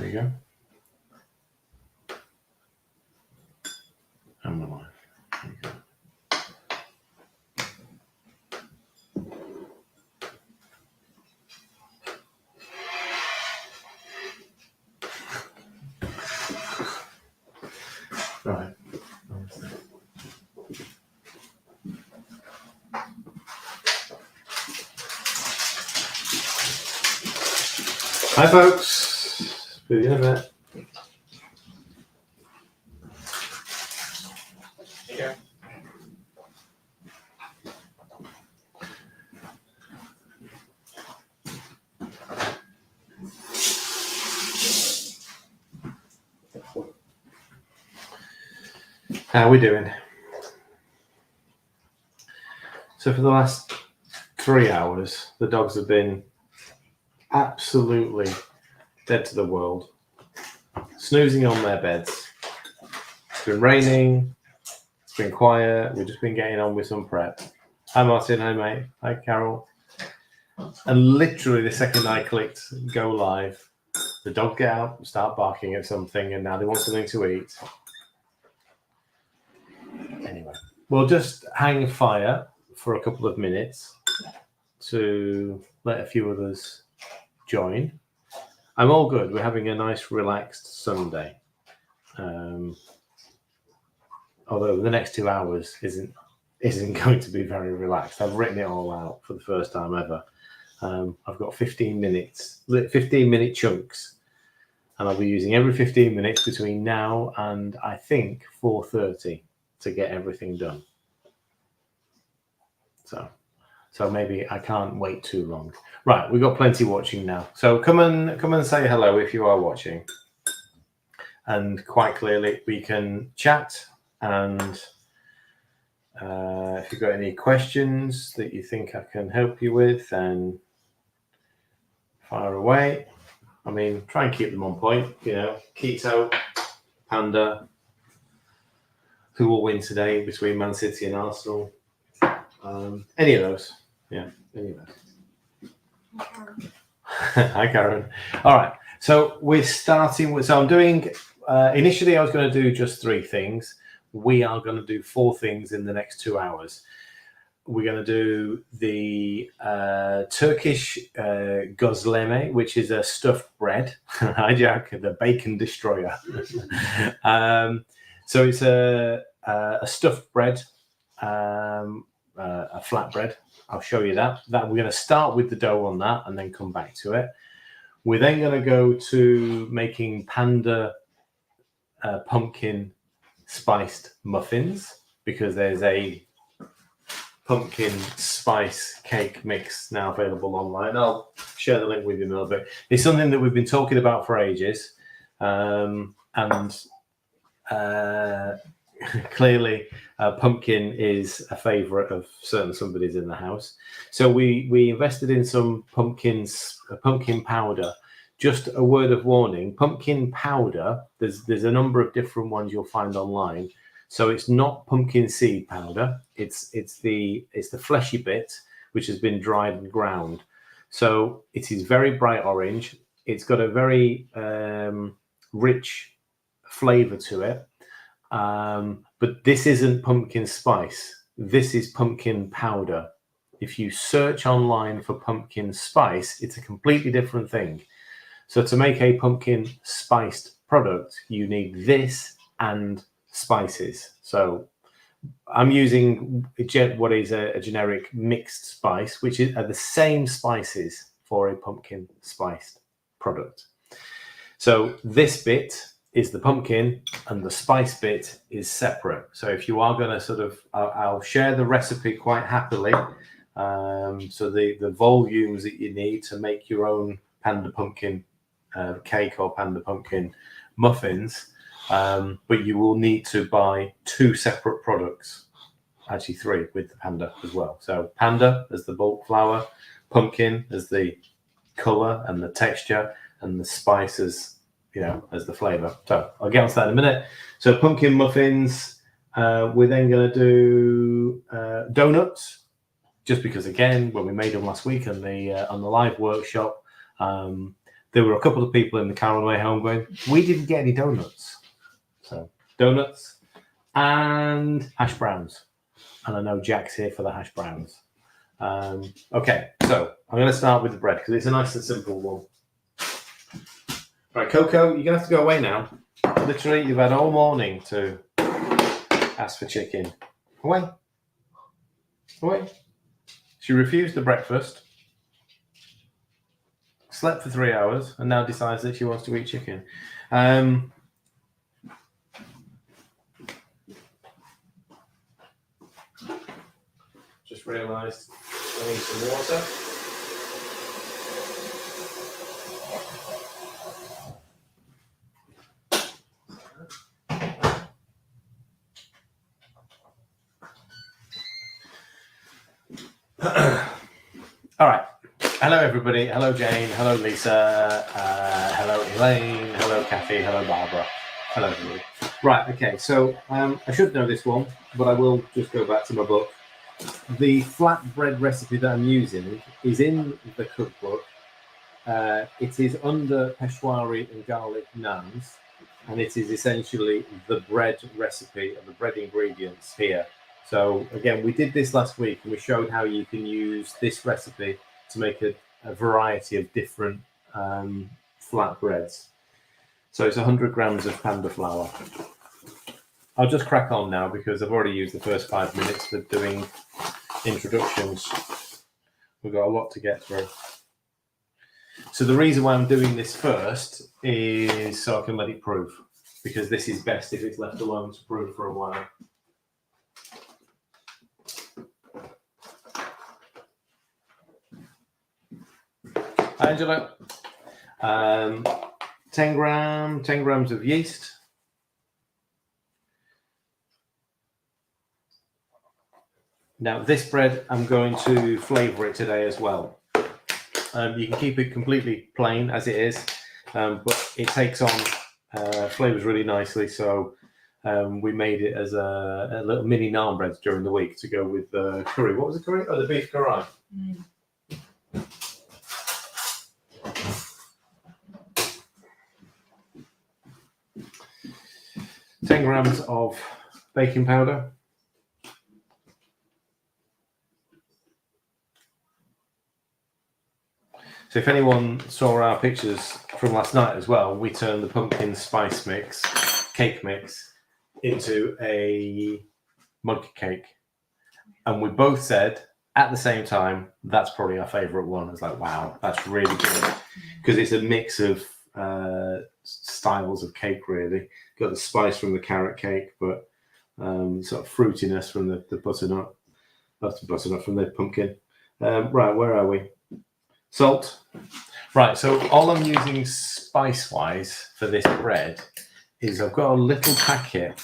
There you go. And we're live. There you go. Right. Hi, folks. See you in a bit. Yeah. How are we doing? So for the last 3 hours, the dogs have been absolutely dead to the world, snoozing on their beds. It's been raining, it's been quiet, we've just been getting on with some prep. Hi Martin, hi mate, hi Carol. And literally the second I clicked go live, the dog get out, start barking at something, and now they want something to eat. Anyway, we'll just hang fire for a couple of minutes to let a few others join. I'm all good. We're having a nice relaxed Sunday. Although the next 2 hours isn't going to be very relaxed. I've written it all out for the first time ever. I've got 15 minute chunks, and I'll be using every 15 minutes between now and I think 4:30 to get everything done. So maybe I can't wait too long. Right, we've got plenty watching now. So come and say hello if you are watching. And quite clearly we can chat, and if you've got any questions that you think I can help you with, then fire away. I mean, try and keep them on point, you know. Keto, Panda, who will win today between Man City and Arsenal? Any of those. Yeah, any of those. Hi, Karen. All right. So we're starting with, so I'm doing, initially I was going to do just 3 things. We are going to do 4 things in the next 2 hours. We're going to do the Turkish Gozleme, which is a stuffed bread. Hi, Jack, the bacon destroyer. So it's a stuffed bread, a flatbread. I'll show you that. We're going to start with the dough on that and then come back to it. We're then going to go to making Panda pumpkin spiced muffins, because there's a pumpkin spice cake mix now available online. I'll share the link with you in a little bit. It's something that we've been talking about for ages, and clearly pumpkin is a favorite of certain somebody's in the house. So we invested in some pumpkin powder. Just a word of warning, pumpkin powder, there's a number of different ones you'll find online. So it's not pumpkin seed powder, it's the fleshy bit which has been dried and ground. So it is very bright orange. It's got a very rich flavor to it. But this isn't pumpkin spice. This is pumpkin powder. If you search online for pumpkin spice, it's a completely different thing. So to make a pumpkin spiced product, you need this and spices. So I'm using what is a generic mixed spice, which are the same spices for a pumpkin spiced product. So this bit is the pumpkin and the spice bit is separate. So if you are going to sort of, I'll share the recipe quite happily. So the volumes that you need to make your own Panda pumpkin cake or Panda pumpkin muffins, but you will need to buy 2 separate products, actually 3 with the Panda as well. So Panda as the bulk flour, pumpkin as the color and the texture, and the spices, you know, as the flavor. So I'll get onto that in a minute. So pumpkin muffins. We're then going to do donuts, just because again, when we made them last week on the live workshop, there were a couple of people in the car on the way home going, we didn't get any donuts. So donuts and hash browns. And I know Jack's here for the hash browns. Okay, so I'm going to start with the bread because it's a nice and simple one. Right, Coco, you're going to have to go away now. Literally, you've had all morning to ask for chicken. Away. Away. She refused the breakfast, slept for 3 hours, and now decides that she wants to eat chicken. Just realised I need some water. All right. Hello, everybody. Hello, Jane. Hello, Lisa. Hello, Elaine. Hello, Kathy. Hello, Barbara. Hello, everybody. Right. Okay. So I should know this one, but I will just go back to my book. The flatbread recipe that I'm using is in the cookbook. It is under Peshwari and garlic naans, and it is essentially the bread recipe and the bread ingredients here. So again, we did this last week and we showed how you can use this recipe to make a variety of different flatbreads. So it's 100 grams of Panda flour. I'll just crack on now because I've already used the first 5 minutes for doing introductions. We've got a lot to get through. So the reason why I'm doing this first is so I can let it proof, because this is best if it's left alone to proof for a while. Angela, 10 grams of yeast. Now this bread, I'm going to flavour it today as well. You can keep it completely plain as it is, but it takes on flavours really nicely. So we made it as a little mini naan bread during the week to go with the curry. What was the curry? Oh, the beef curry. 10 grams of baking powder. So if anyone saw our pictures from last night as well, we turned the pumpkin spice mix, cake mix, into a mug cake. And we both said at the same time, that's probably our favourite one. It's like, wow, that's really good. Because it's a mix of styles of cake, really. Got the spice from the carrot cake, but sort of fruitiness from the butternut. That's the butternut from the pumpkin. Right, where are we? Salt. Right, so all I'm using spice-wise for this bread is I've got a little packet,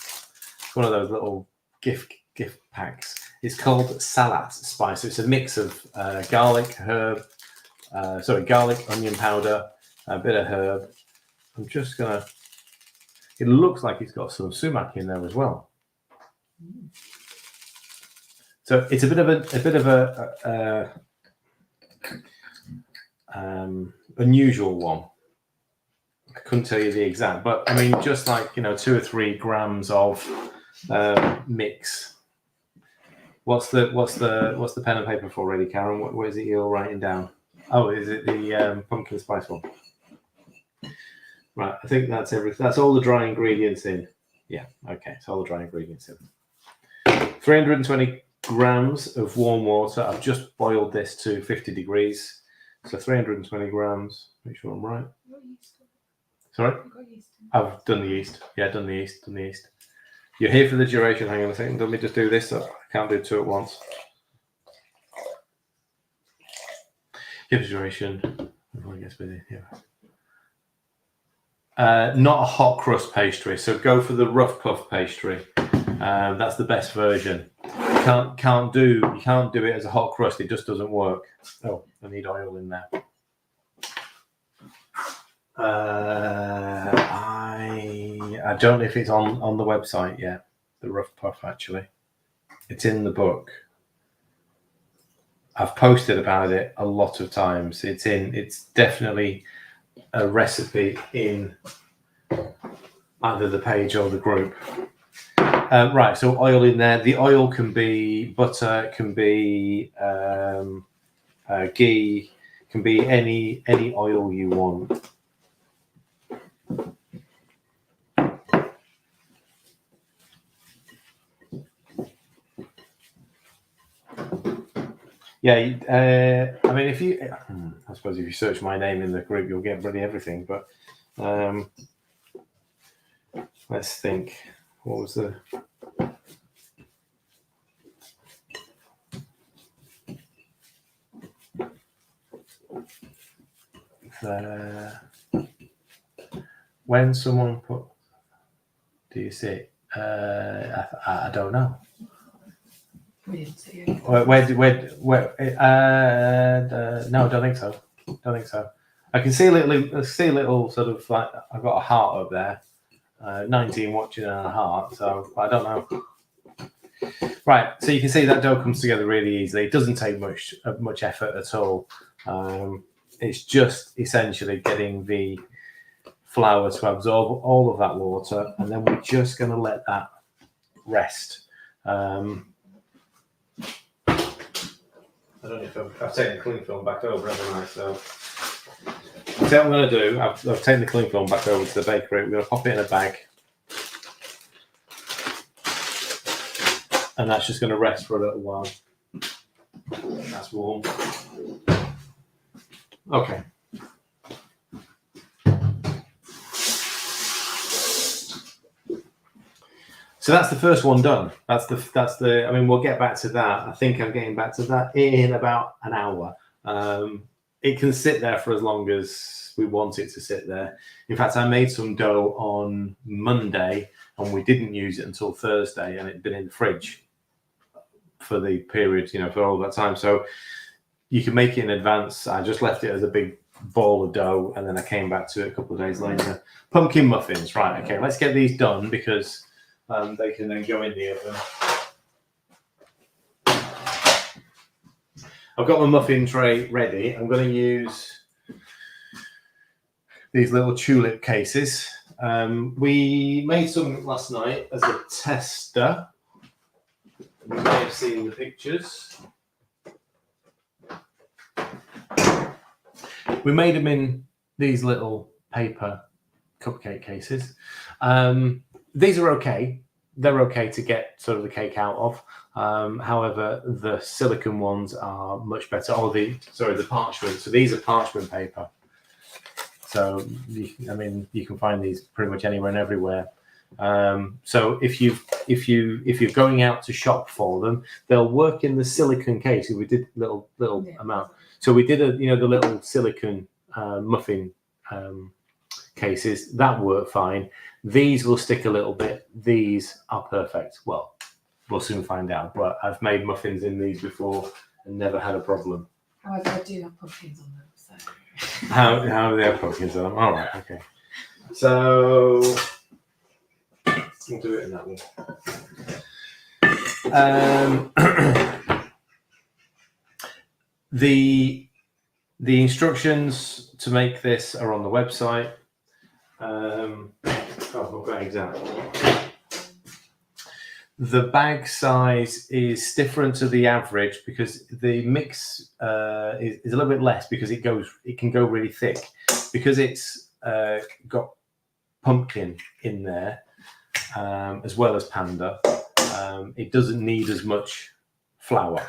one of those little gift packs. It's called Salat Spice. So it's a mix of garlic, onion powder, a bit of herb. I'm just gonna. It looks like it's got some sumac in there as well. So it's a bit of a unusual one. I couldn't tell you the exact, but I mean, just like 2 or 3 grams of mix. What's the pen and paper for, ready, Karen? What is it you're writing down? Oh, is it the pumpkin spice one? Right, I think that's everything. That's all the dry ingredients in. Yeah, okay, it's all the dry ingredients in. 320 grams of warm water. I've just boiled this to 50 degrees. So 320 grams. Make sure I'm right. Sorry? I've done the yeast. Yeah, done the yeast. You're here for the duration. Hang on a second. Let me just do this. So I can't do 2 at once. Give the duration. Everyone gets busy. Yeah. Not a hot crust pastry. So go for the rough puff pastry. That's the best version. You can't do it as a hot crust. It just doesn't work. Oh, I need oil in there. I don't know if it's on the website yet. The rough puff, actually, it's in the book. I've posted about it a lot of times. It's definitely a recipe in either the page or the group. Right, so oil in there. The oil can be butter, it can be ghee, can be any oil you want. Yeah, I mean, if you, I suppose if you search my name in the group, you'll get really everything. But let's think. What was the? When someone put, do you see it? I don't know. We didn't see it. Where? No, I don't think so. Don't think so. I can see a little sort of like I've got a heart up there. 19 watching and a heart. So I don't know. Right, so you can see that dough comes together really easily. It doesn't take much effort at all. It's just essentially getting the flour to absorb all of that water, and then we're just going to let that rest. I don't know if I've taken the cling film back over, haven't I? So what I'm going to do, I've taken the cling film back over to the bakery. We're going to pop it in a bag. And that's just going to rest for a little while. That's warm. Okay. So that's the first one done. That's the. I mean, we'll get back to that. I think I'm getting back to that in about an hour. It can sit there for as long as we want it to sit there. In fact, I made some dough on Monday, and we didn't use it until Thursday, and it'd been in the fridge for the period, for all that time. So you can make it in advance. I just left it as a big ball of dough, and then I came back to it a couple of days later. Pumpkin muffins, right? Okay, let's get these done because they can then go in the oven. I've got my muffin tray ready. I'm going to use these little tulip cases. We made some last night as a tester. You may have seen the pictures. We made them in these little paper cupcake cases. These are okay. They're okay to get sort of the cake out of. However, the silicone ones are much better. The parchment. So these are parchment paper. So, you can find these pretty much anywhere and everywhere. So if you're going out to shop for them, they'll work in the silicone case. We did little amount. So we did the little silicone muffin cases that work fine. These will stick a little bit. These are perfect. Well, we'll soon find out. But I've made muffins in these before and never had a problem. However, I do have pumpkins on them. So how do they have pumpkins on them? All right, okay. So we'll do it in that one. The instructions to make this are on the website. I've got exactly. The bag size is different to the average because the mix is a little bit less because it can go really thick because it's got pumpkin in there as well as Panda. It doesn't need as much flour.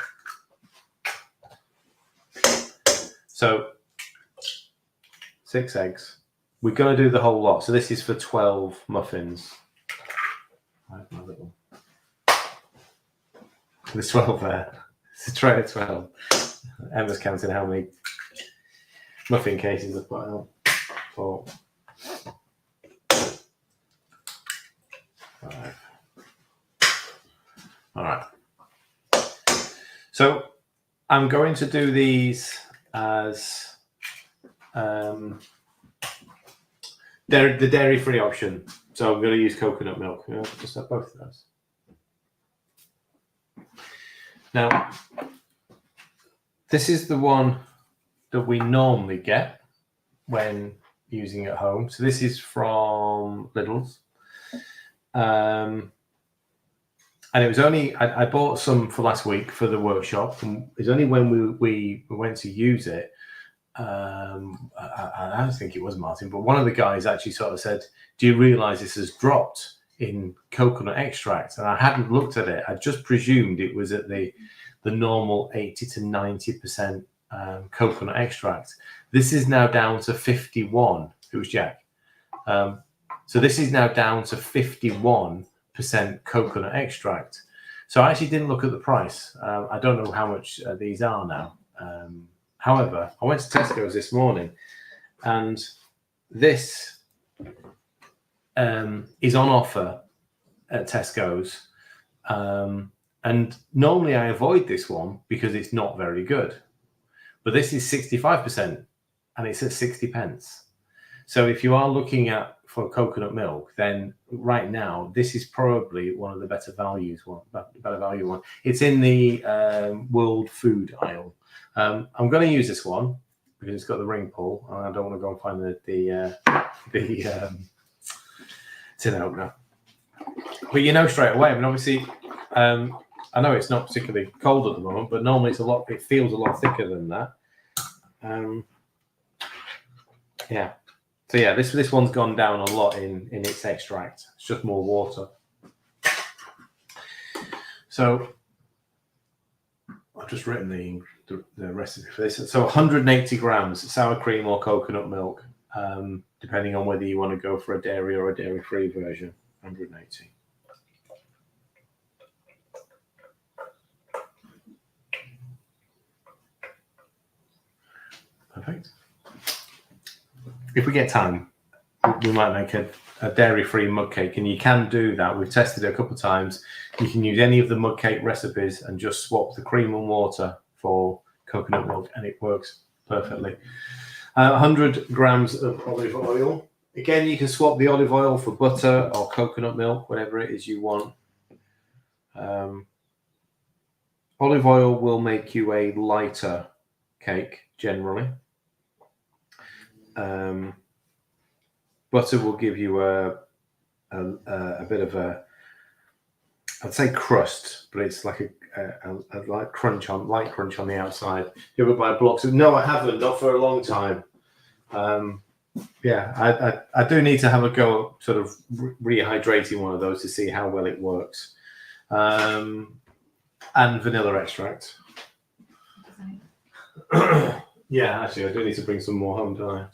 So 6 eggs. We're going to do the whole lot. So this is for 12 muffins. There's 12 there. It's a tray of 12. Emma's counting how many muffin cases I've put out. 4, 5. All right. So I'm going to do these as the dairy-free option. So I'm going to use coconut milk. Just have both of those. Now, this is the one that we normally get when using at home. So this is from Lidl's. And it was only, I bought some for last week for the workshop. And it's only when we went to use it, I don't think it was Martin, but one of the guys actually sort of said, do you realize this has dropped in coconut extract? And I hadn't looked at it. I just presumed it was at the normal 80 to 90% coconut extract. This is now down to 51. Who's Jack? So this is now down to 51% coconut extract. So I actually didn't look at the price. I don't know how much these are now. However, I went to Tesco's this morning, and this is on offer at Tesco's. And normally I avoid this one because it's not very good. But this is 65%, and it's at 60 pence. So if you are looking for coconut milk, then right now this is probably one of the better value one. It's in the world food aisle. I'm going to use this one because it's got the ring pull, and I don't want to go and find the tin opener. But you know straight away. I mean, obviously, I know it's not particularly cold at the moment, but normally it feels a lot thicker than that. Yeah. So yeah, this one's gone down a lot in its extract. It's just more water. So I've just written the recipe for this. So 180 grams sour cream or coconut milk, depending on whether you want to go for a dairy or a dairy-free version. 180. Perfect. If we get time, we might make a dairy-free mug cake, and you can do that. We've tested it a couple of times. You can use any of the mug cake recipes and just swap the cream and water for coconut milk, and it works perfectly. 100 grams of olive oil. Again, you can swap the olive oil for butter or coconut milk, whatever it is you want. Olive oil will make you a lighter cake generally. Butter will give you a bit of a, I'd say crust, but it's like a light crunch on the outside. You ever buy blocks of? No, I haven't, not for a long time. Yeah, I do need to have a go at sort of rehydrating one of those to see how well it works. And vanilla extract. Yeah, actually, I do need to bring some more home, don't I?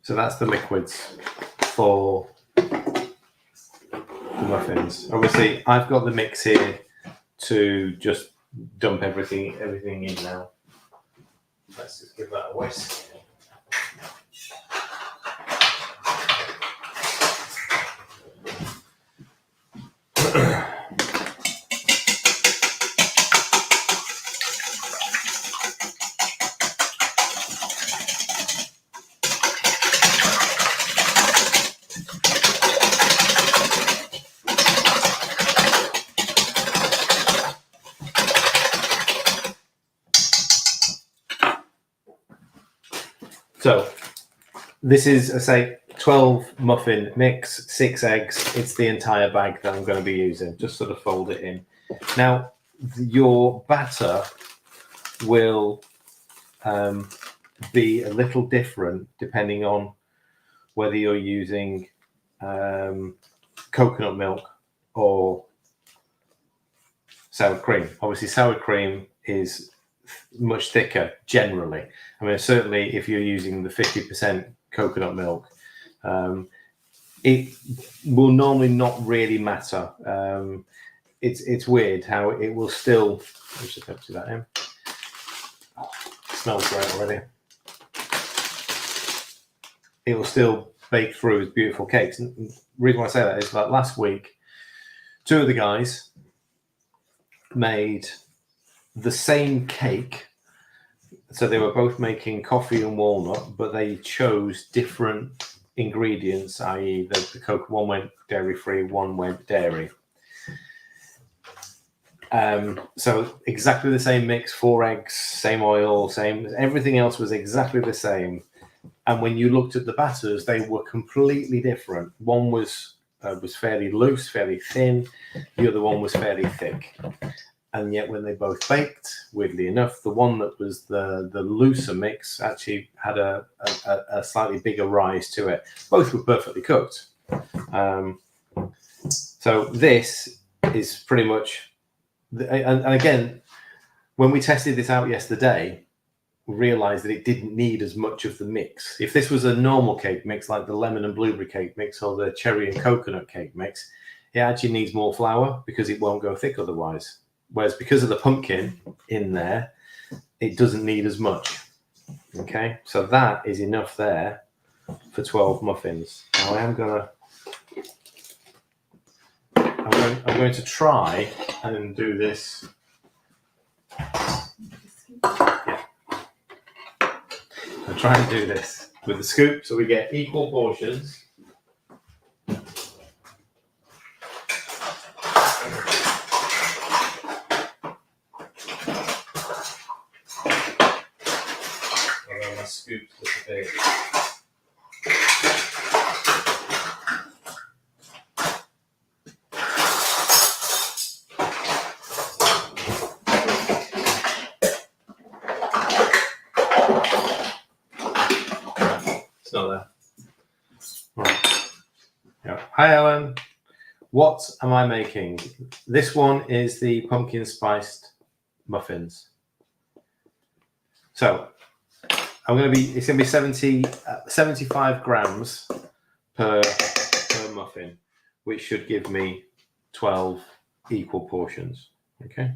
So that's the liquids for the muffins. Obviously, I've got the mix here to just dump everything in now. Let's just give that a whisk. So this is, I say, 12 muffin mix, 6 eggs. It's the entire bag that I'm going to be using. Just sort of fold it in. Now, your batter will be a little different depending on whether you're using coconut milk or sour cream. Obviously, sour cream is much thicker generally. I mean, certainly if you're using the 50% coconut milk, it will normally not really matter. It's weird how it will still. Let's just empty that in. Oh, it smells great already. It will still bake through as beautiful cakes. And the reason why I say that is that last week, 2 of the guys made the same cake. So they were both making coffee and walnut, but they chose different ingredients, i.e. the Coke, one went dairy free, one went dairy. So exactly the same mix, 4 eggs, same oil, same, everything else was exactly the same. And when you looked at the batters, they were completely different. One was fairly loose, fairly thin. The other one was fairly thick. And yet when they both baked, weirdly enough, the one that was the looser mix actually had a slightly bigger rise to it. Both were perfectly cooked. So this is pretty much, and again, when we tested this out yesterday, we realized that it didn't need as much of the mix. If this was a normal cake mix, like the lemon and blueberry cake mix or the cherry and coconut cake mix, it actually needs more flour because it won't go thick otherwise. Whereas because of the pumpkin in there, it doesn't need as much. Okay, so that is enough there for 12 muffins. Now I'm going to try and do this. Yeah. I'll try and do this with the scoop so we get equal portions. Although my scoop's a bit big. It's not there. Right. Yeah. Hi, Ellen. What am I making? This one is the pumpkin spiced muffins. So it's going to be 75 grams per muffin, which should give me 12 equal portions. Okay.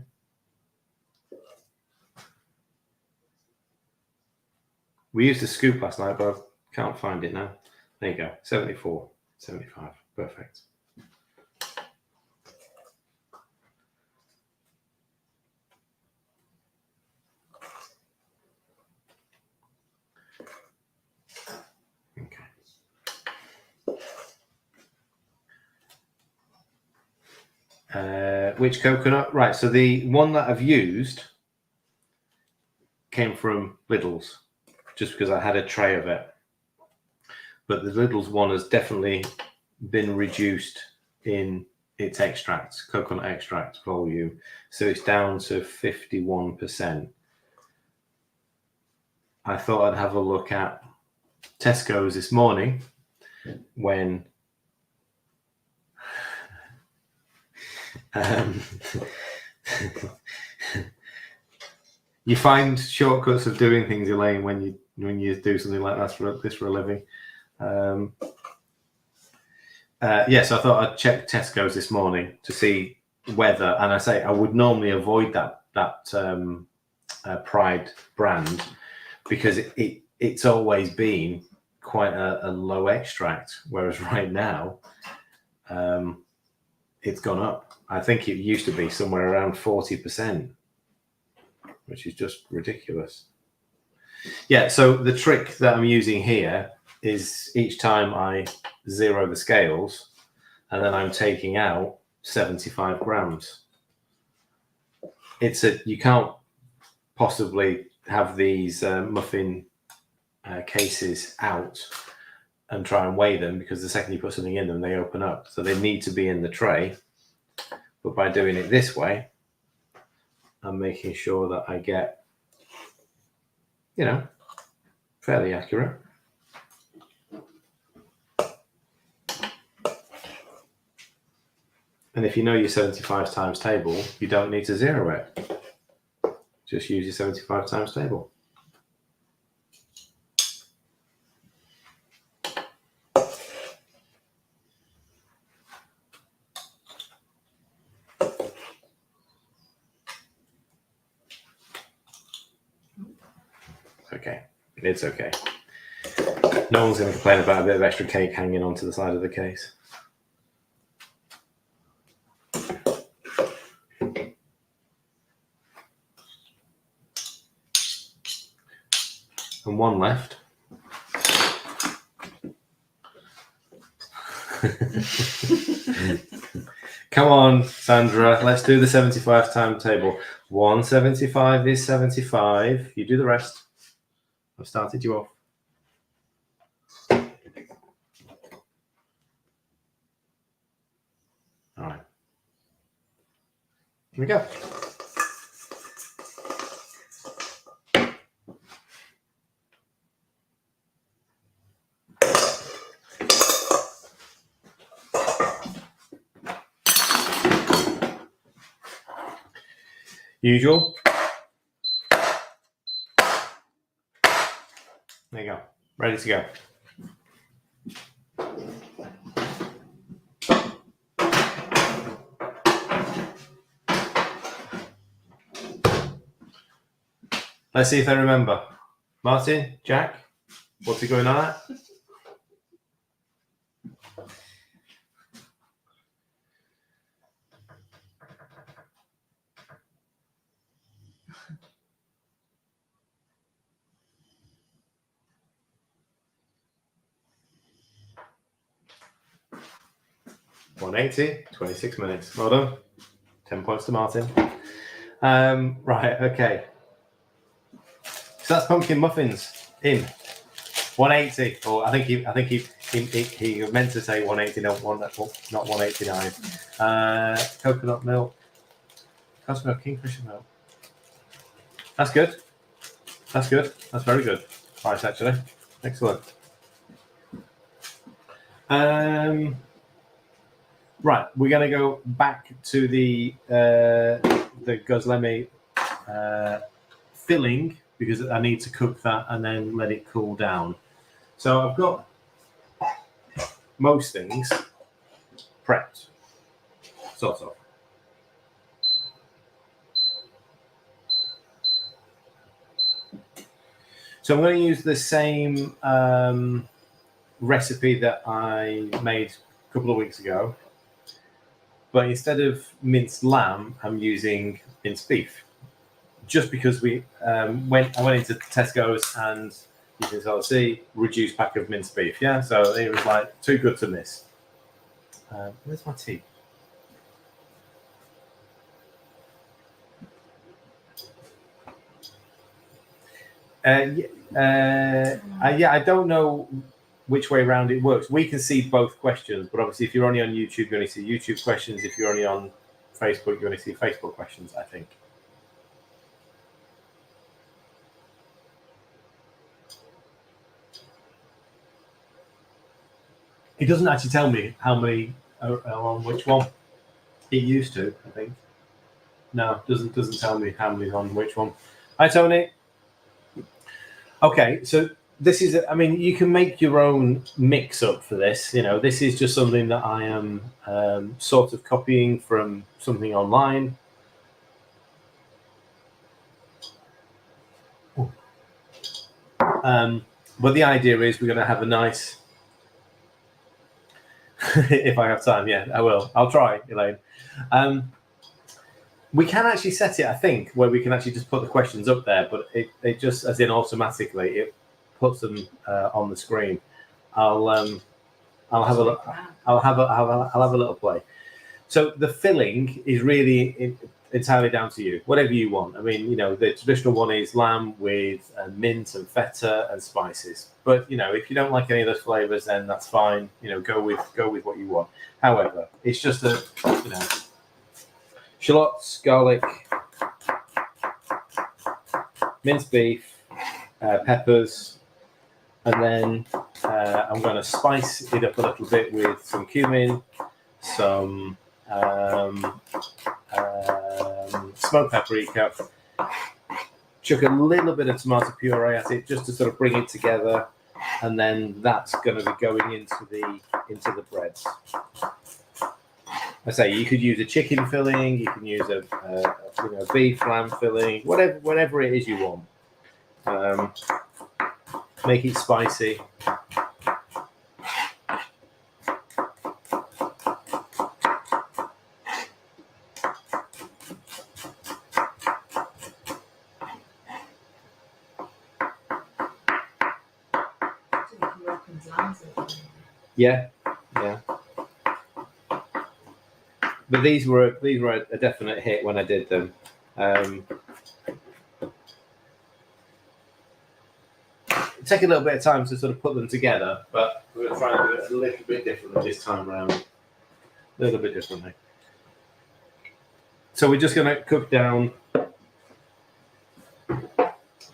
We used a scoop last night, but I can't find it now. There you go. 74, 75. Perfect. Which coconut? Right, so the one that I've used came from Lidl's, just because I had a tray of it. But the Lidl's one has definitely been reduced in its extract, coconut extract volume. So it's down to 51%. I thought I'd have a look at Tesco's this morning when you find shortcuts of doing things, Elaine, when you do something like that for a living. So I thought I'd check Tesco's this morning to see whether, and I would normally avoid that Pride brand because it's always been quite a low extract, whereas right now it's gone up. I think it used to be somewhere around 40%, which is just ridiculous. Yeah, so the trick that I'm using here is each time I zero the scales, and then I'm taking out 75 grams. You can't possibly have these muffin cases out and try and weigh them, because the second you put something in them, they open up. So they need to be in the tray. But by doing it this way, I'm making sure that I get, fairly accurate. And if you know your 75 times table, you don't need to zero it. Just use your 75 times table. Okay, it's okay. No one's going to complain about a bit of extra cake hanging onto the side of the case. And one left. Come on, Sandra. Let's do the 75 timetable. 175 is 75. You do the rest. I've started you off. All right. Here we go. Usual. There you go. Ready to go. Let's see if they remember. Martin, Jack, what's he going on at? $180, 26 minutes. Well done. 10 points to Martin. Right, okay. So that's pumpkin muffins in 180. Or I think he meant to say 180, not 189. Coconut milk, kingfisher milk. That's good. That's good. That's very good. Price actually. Excellent. Right, we're going to go back to the Gozleme filling because I need to cook that and then let it cool down. So I've got most things prepped, sort of. So I'm going to use the same recipe that I made a couple of weeks ago. But instead of minced lamb, I'm using minced beef. Just because I went into Tesco's and you can sort of see reduced pack of minced beef. Yeah, so it was like too good to miss. Where's my tea? Yeah, I don't know which way around it works. We can see both questions, but obviously if you're only on YouTube, you only see YouTube questions. If you're only on Facebook, you only see Facebook questions, I think. It doesn't actually tell me how many are on which one. It used to, I think. No, doesn't tell me how many's on which one. Hi, Tony. Okay, so this is, I mean, you can make your own mix up for this. You know, this is just something that I am sort of copying from something online. But the idea is we're going to have a nice, if I have time, yeah, I will. I'll try, Elaine. We can actually set it, I think, where we can actually just put the questions up there, but it just, as in automatically, it puts them on the screen. I'll have a look. I'll have a little play. So the filling is really entirely down to you. Whatever you want. I mean, you know, the traditional one is lamb with mint and feta and spices. But you know, if you don't like any of those flavors, then that's fine. You know, go with what you want. However, it's just a, you know, shallots, garlic, minced beef, peppers, and then I'm going to spice it up a little bit with some cumin, some smoked paprika, chuck a little bit of tomato puree at it just to sort of bring it together, and then that's going to be going into the breads. I say you could use a chicken filling, you can use a beef, lamb filling, whatever it is you want. Make it spicy. Yeah. but these were a definite hit when I did them. Take a little bit of time to sort of put them together, but we're going to try and do it a little bit differently this time around. A little bit differently. So we're just going to cook down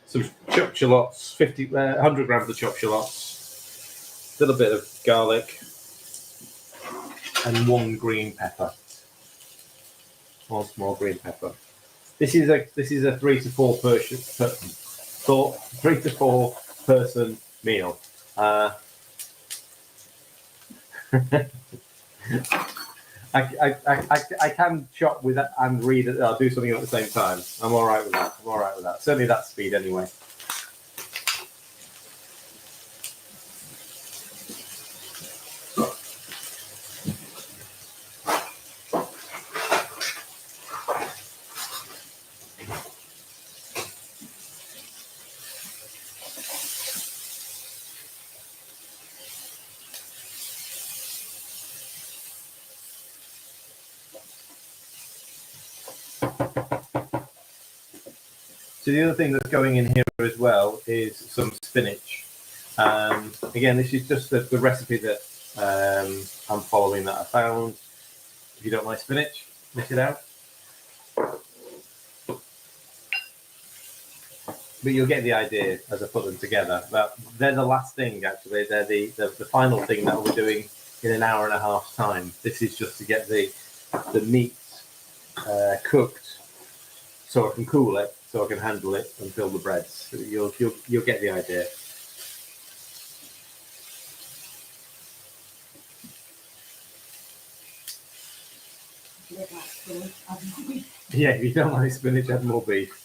some chopped shallots, 100 grams of chopped shallots, a little bit of garlic, and 1 green pepper. 1 small green pepper. This is a 3 to 4 person meal. I can chop with that and read it. I'll do something at the same time. I'm all right with that. Certainly that speed anyway. So the other thing that's going in here as well is some spinach. Again, this is just the recipe that I'm following that I found. If you don't like spinach, miss it out. But you'll get the idea as I put them together. But they're the last thing, actually. They're the final thing that we're doing in an hour and a half's time. This is just to get the meat cooked so I can cool it, so I can handle it and fill the breads. So you'll get the idea. Yeah, if you don't like spinach, add more beef.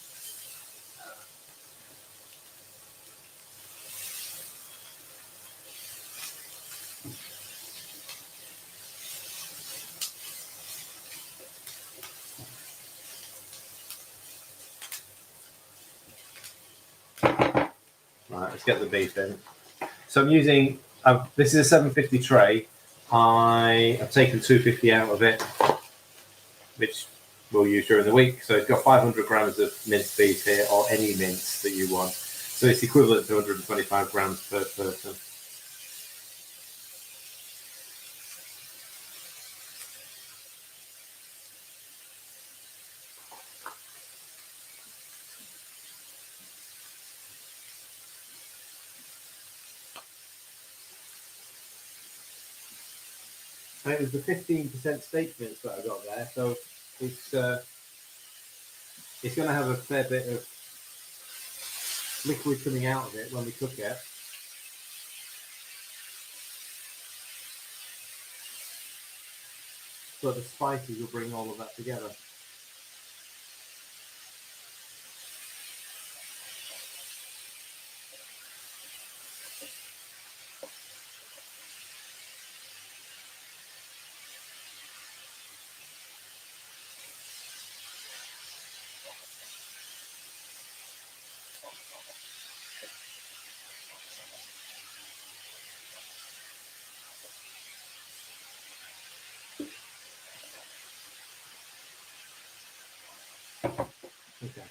Right, let's get the beef in. So I'm using, this is a 750 tray. I've taken 250 out of it, which we'll use during the week. So it's got 500 grams of minced beef here, or any mince that you want. So it's equivalent to 125 grams per person. And it was the 15% steak mince that I got there, so it's going to have a fair bit of liquid coming out of it when we cook it. So the spices will bring all of that together. Okay.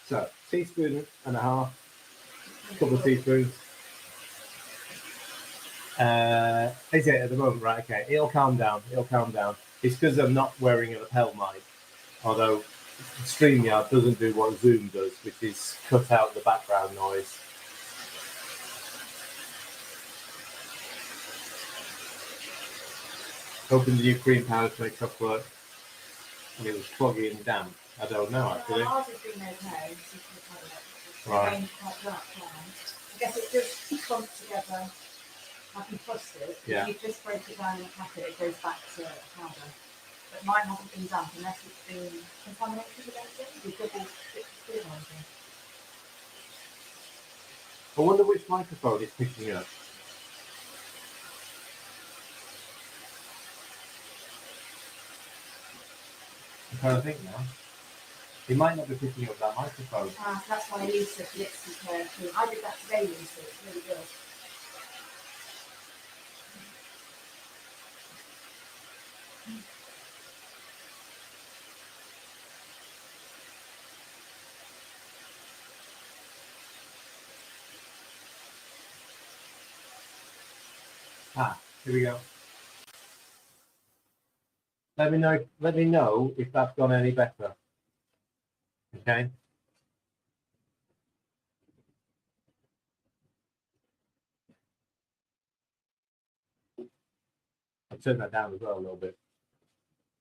So, teaspoon and a half, couple of teaspoons. Is it at the moment? Right, okay. It'll calm down. It's because I'm not wearing a lapel mic. Although StreamYard doesn't do what Zoom does, which is cut out the background noise. Opened the new cream powder to make stuff work, and it was foggy and damp. I don't know, actually. Ours has been okay. Right. Quite dark down. I guess it just clumps together like you custard. Yeah. If you just break it down in a packet, it goes back to powder. But mine hasn't been damp unless it's been contaminated with anything. We double it on anything. I wonder which microphone it's picking up. I'm trying to think now. He might not be picking up that microphone. Ah, so that's why Lisa flips his hair too. I did that today, Lisa. It's really good. Ah, here we go. Let me know if that's gone any better. Okay. I'll turn that down as well a little bit.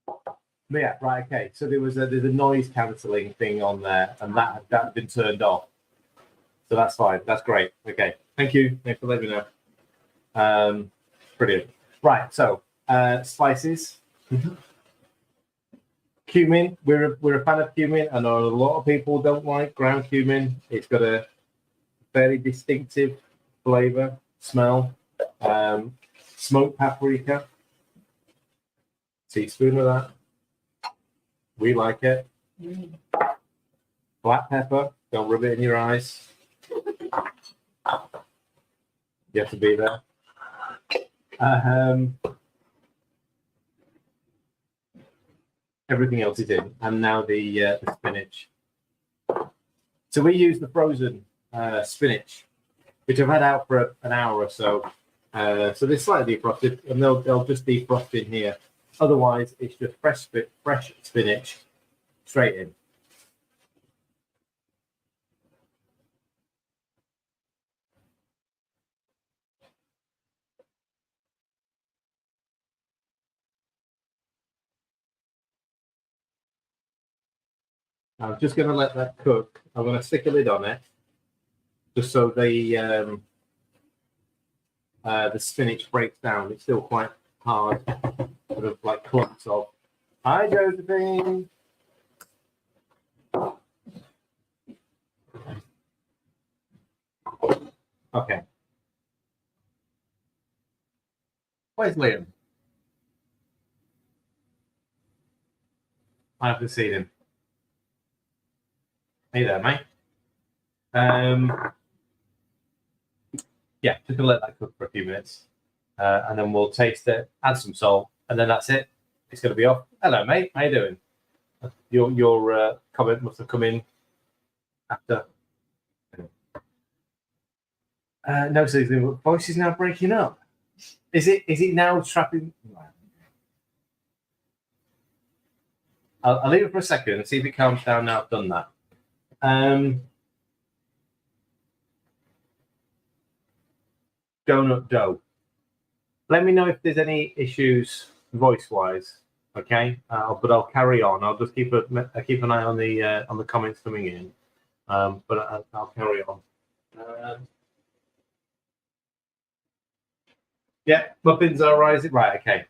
But yeah, right, okay. So there's a noise cancelling thing on there, and that had been turned off. So that's fine. That's great. Okay. Thank you. Thanks for letting me know. Brilliant. Right, so spices. Cumin. We're a fan of cumin. I know a lot of people don't like ground cumin. It's got a very distinctive flavor, smell. Smoked paprika. Teaspoon of that. We like it. Black pepper. Don't rub it in your eyes. You have to be there. Everything else is in, and now the spinach. So we use the frozen spinach, which I've had out for an hour or so. So they're slightly defrosted, and they'll just defrost in here. Otherwise, it's just fresh spinach straight in. I'm just going to let that cook. I'm going to stick a lid on it, just so the spinach breaks down. It's still quite hard, sort of like clumps of. Hi, Josephine. Okay. Where's Liam? I haven't seen him. Hey there, mate. Yeah, just gonna let that cook for a few minutes, and then we'll taste it, add some salt, and then that's it. It's gonna be off. Hello, mate. How you doing? Your comment must have come in after. No, so the voice is now breaking up. Is it now trapping? I'll leave it for a second and see if it calms down now I've done that. Donut dough. Let me know if there's any issues voice-wise, okay? But I'll carry on. I'll just keep an eye on the comments coming in, but I'll carry on. Yeah, muffins are rising. Right, okay.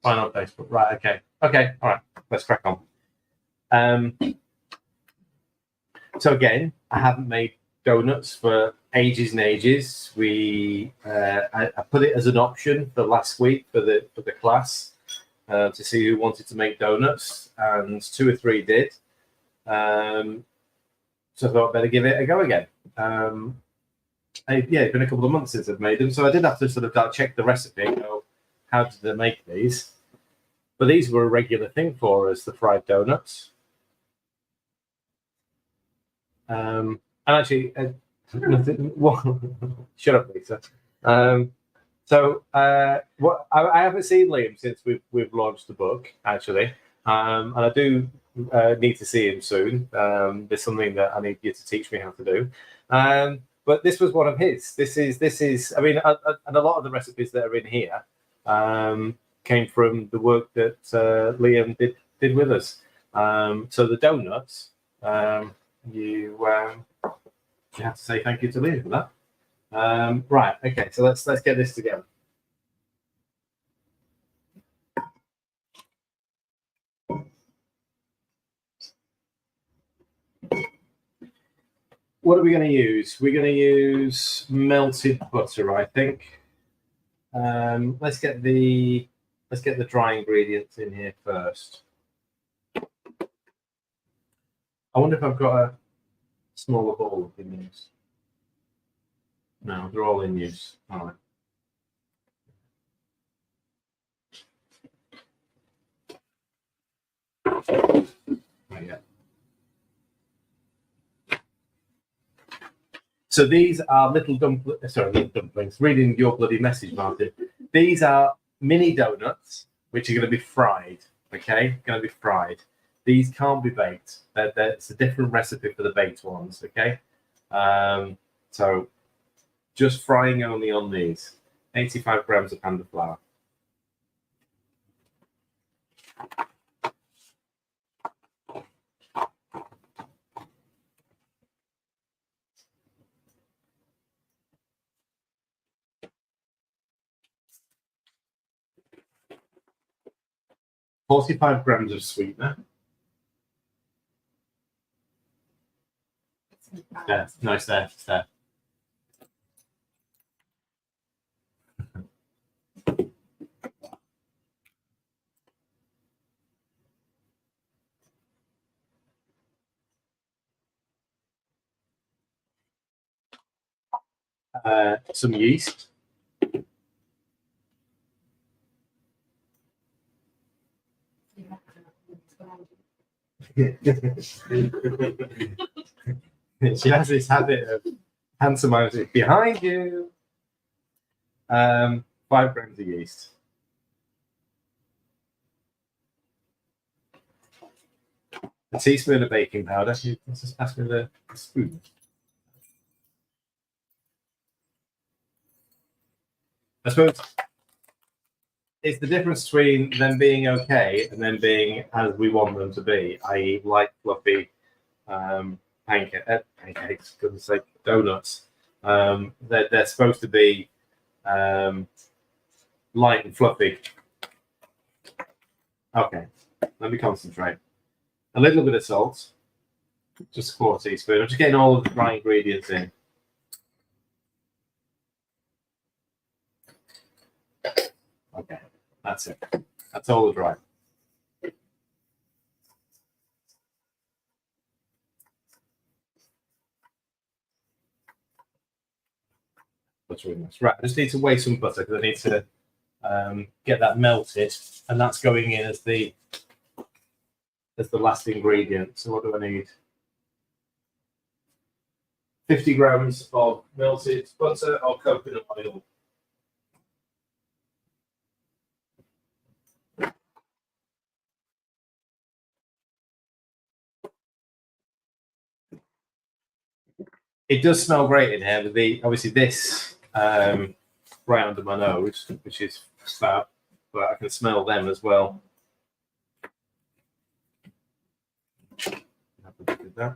Fine on Facebook. Right, okay. Okay, all right. Let's crack on. So again, I haven't made donuts for ages and ages. I put it as an option for last week for the class to see who wanted to make donuts, and 2 or 3 did. So I thought I'd better give it a go again. It's been a couple of months since I've made them, so I did have to sort of check the recipe. How did they make these? But these were a regular thing for us, the fried donuts. And actually, shut up, Lisa. So what I haven't seen Liam since we've launched the book, actually, and I do need to see him soon. There's something that I need you to teach me how to do. But this was one of his. This is. I mean, and a lot of the recipes that are in here came from the work that Liam did with us. So the donuts, you have to say thank you to Liam for that. Right. Okay. So let's get this together. What are we going to use? We're going to use melted butter, I think. Let's get the let's get the dry ingredients in here first. I wonder if I've got a smaller bowl in use. No, they're all in use. All right. Right, yeah. So these are little dumplings. Reading your bloody message, Martin. These are mini donuts, which are going to be fried. Okay, going to be fried. These can't be baked. It's a different recipe for the baked ones. Okay, so just frying only on these. 85 grams of Panda flour. $45 grams of sweetener. Yeah, no, it's there. It's there. Some yeast. She has this habit of pantomiming behind you. 5 grams of yeast. A teaspoon of baking powder. Let's just pass me the spoon. I suppose it's the difference between them being okay and then being as we want them to be, i.e., light, fluffy pancakes. Goodness sake, donuts. They're supposed to be light and fluffy. Okay, let me concentrate. A little bit of salt, just a quarter teaspoon. I'm just getting all of the dry ingredients in. Okay, that's it. That's all the dry. That's really nice. Right, I just need to weigh some butter because I need to get that melted, and that's going in as the last ingredient. So what do I need? 50 grams of melted butter or coconut oil. It does smell great in here, but obviously this right under my nose, which is fab, but I can smell them as well. Have a look at that.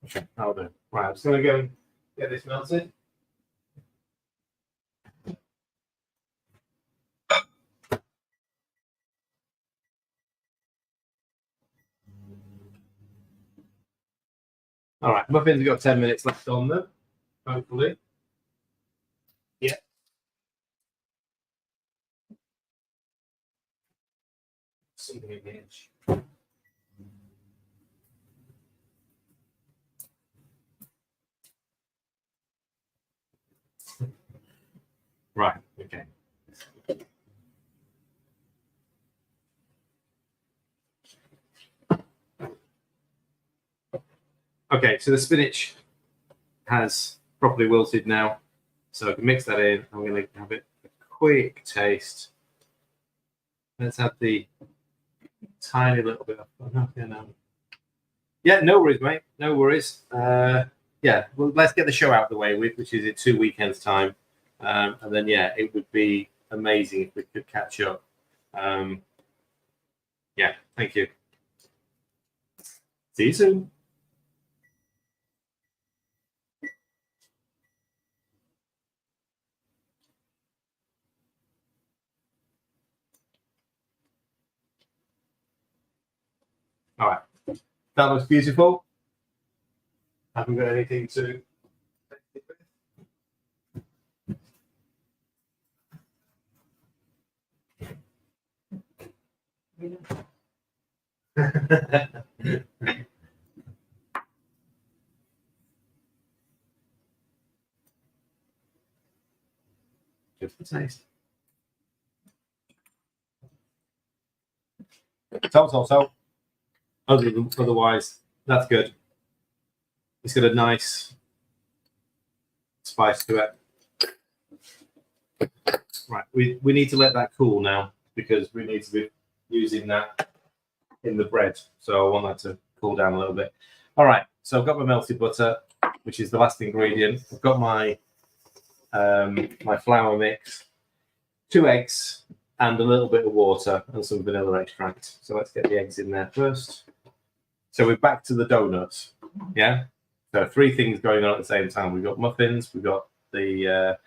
Okay, that'll do. Right, I'm just going to go and get this melted. All right, muffins have got 10 minutes left on them, hopefully. Yeah. Something in the edge. Right, okay. Okay, so the spinach has properly wilted now. So I can mix that in. I'm going to have it a quick taste. Let's have the tiny little bit of yeah, no worries, mate. No worries. Yeah, well, let's get the show out of the way, which is in 2 weekends' time. And then, yeah, it would be amazing if we could catch up. Yeah, thank you. See you soon. All right. That looks beautiful. Haven't got anything to. Just the taste. So. Otherwise, that's good. It's got a nice spice to it. Right, we need to let that cool now because we need to be using that in the bread. So I want that to cool down a little bit. All right, so I've got my melted butter, which is the last ingredient. I've got my my flour mix, 2 eggs, and a little bit of water and some vanilla extract. So let's get the eggs in there first. So we're back to the donuts, yeah? So 3 things going on at the same time. We've got muffins, we've got the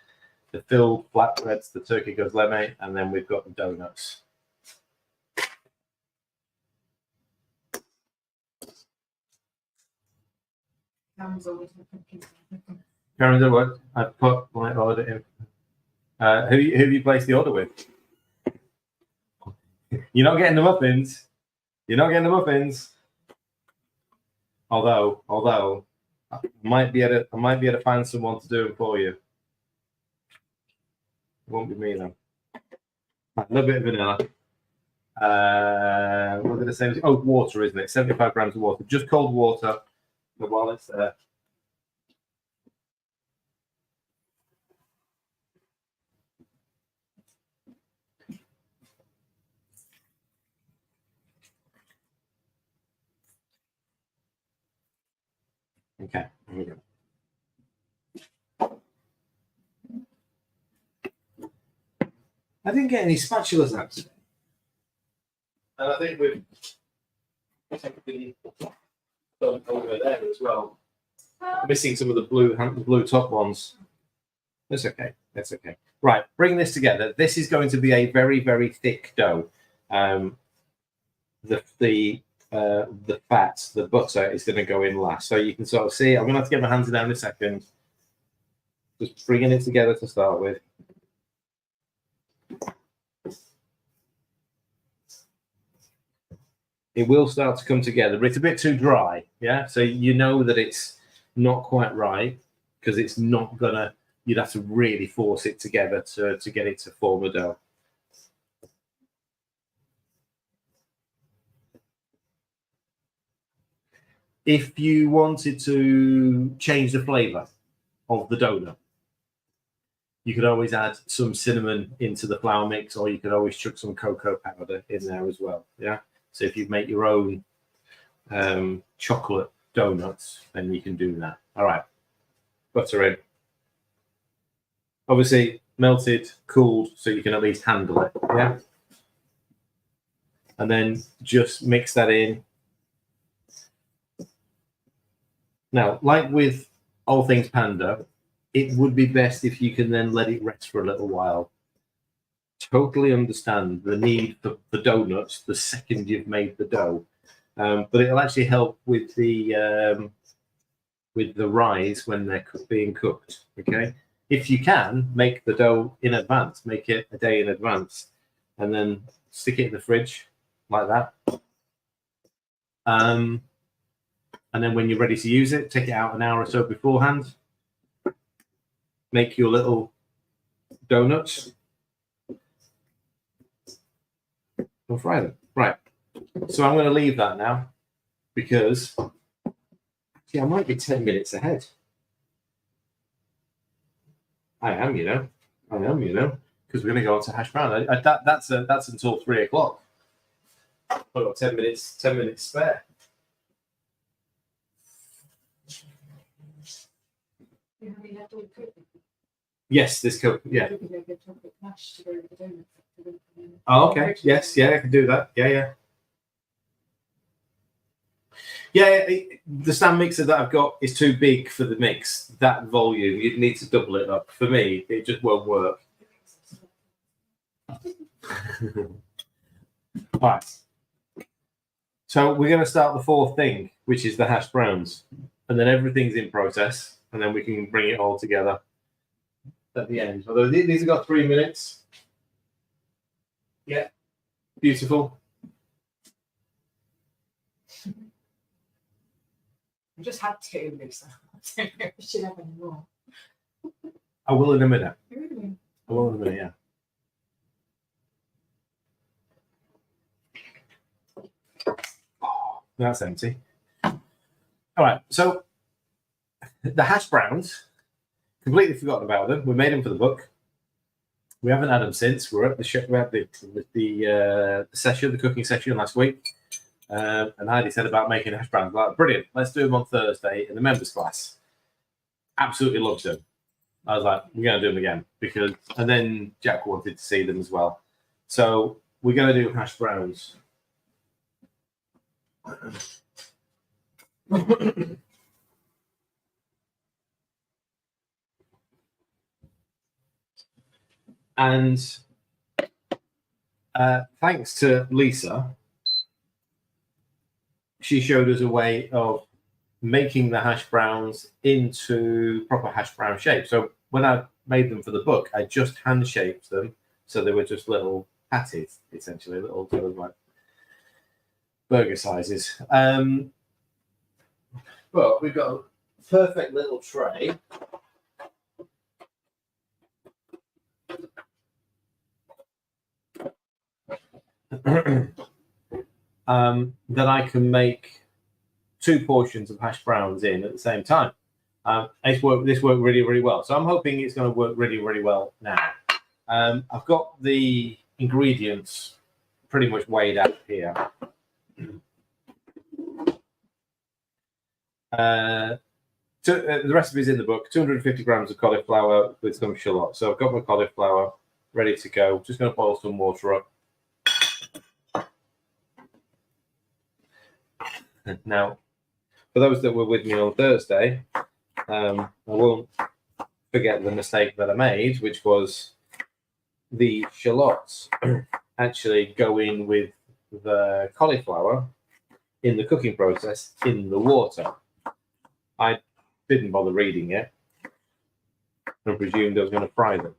filled flatbreads, the turkey gozleme, and then we've got the donuts. Karen's what? I put my order in. Who have you placed the order with? You're not getting the muffins. You're not getting the muffins. Although I might be able to find someone to do it for you. It won't be me though. A little bit of vanilla. What did I say? Oh, water, isn't it? 75 grams of water. Just cold water. While it's there. Okay, here we go. I didn't get any spatulas out today. And I think we've done over there as well. Missing some of the blue top ones. That's okay. That's okay. Right, bring this together. This is going to be a very, very thick dough. The fat, the butter is going to go in last. So you can sort of see, I'm going to have to get my hands in there in a second. Just bringing it together to start with. It will start to come together, but it's a bit too dry, yeah? So you know that it's not quite right because it's not gonna, you'd have to really force it together to get it to form a dough. If you wanted to change the flavor of the donut, you could always add some cinnamon into the flour mix, or you could always chuck some cocoa powder in there as well. Yeah. So if you make your own chocolate donuts, then you can do that. All right. Butter in. Obviously melted, cooled, so you can at least handle it. Yeah. And then just mix that in. Now, like with all things Panda, it would be best if you can then let it rest for a little while. Totally understand the need for the donuts the second you've made the dough, but it'll actually help with the rise when they're being cooked. Okay, if you can make the dough in advance, make it a day in advance, and then stick it in the fridge like that. And then when you're ready to use it, take it out an hour or so beforehand. Make your little donuts. And fry them. Right. So I'm going to leave that now because I might be 10 minutes ahead. I am, because we're going to go on to hash brown. That's until 3 o'clock. I've got 10 minutes spare. Yes, this coat. Yeah. Oh, okay. Yes, yeah, I can do that. Yeah. The stand mixer that I've got is too big for the mix. That volume, you'd need to double it up. For me, it just won't work. All right. So we're going to start the fourth thing, which is the hash browns. and then everything's in process, and then we can bring it all together at the end. Although these have got 3 minutes. Yeah, beautiful. We just had 2, Lisa. I don't know if we should have any more. I will in a minute. Really? I will in a minute, yeah. Oh, that's empty. All right, so the hash browns, completely forgotten about them. We made them for the book. We haven't had them since. We're at the session, the cooking session last week. And Heidi said about making hash browns. Like, brilliant, let's do them on Thursday in the members class. Absolutely loved them. I was like, we're going to do them again and then Jack wanted to see them as well. So we're going to do hash browns. And thanks to Lisa, she showed us a way of making the hash browns into proper hash brown shape. So when I made them for the book, I just hand shaped them so they were just little patties, essentially, little sort of like burger sizes. But we've got a perfect little tray. That I can make 2 portions of hash browns in at the same time. This worked really, really well. So I'm hoping it's going to work really, really well now. I've got the ingredients pretty much weighed out here. The recipe is in the book. 250 grams of cauliflower with some shallots. So I've got my cauliflower ready to go. Just going to boil some water up. Now, for those that were with me on Thursday, I won't forget the mistake that I made, which was the shallots actually go in with the cauliflower in the cooking process in the water. I didn't bother reading it and presumed I was going to fry them.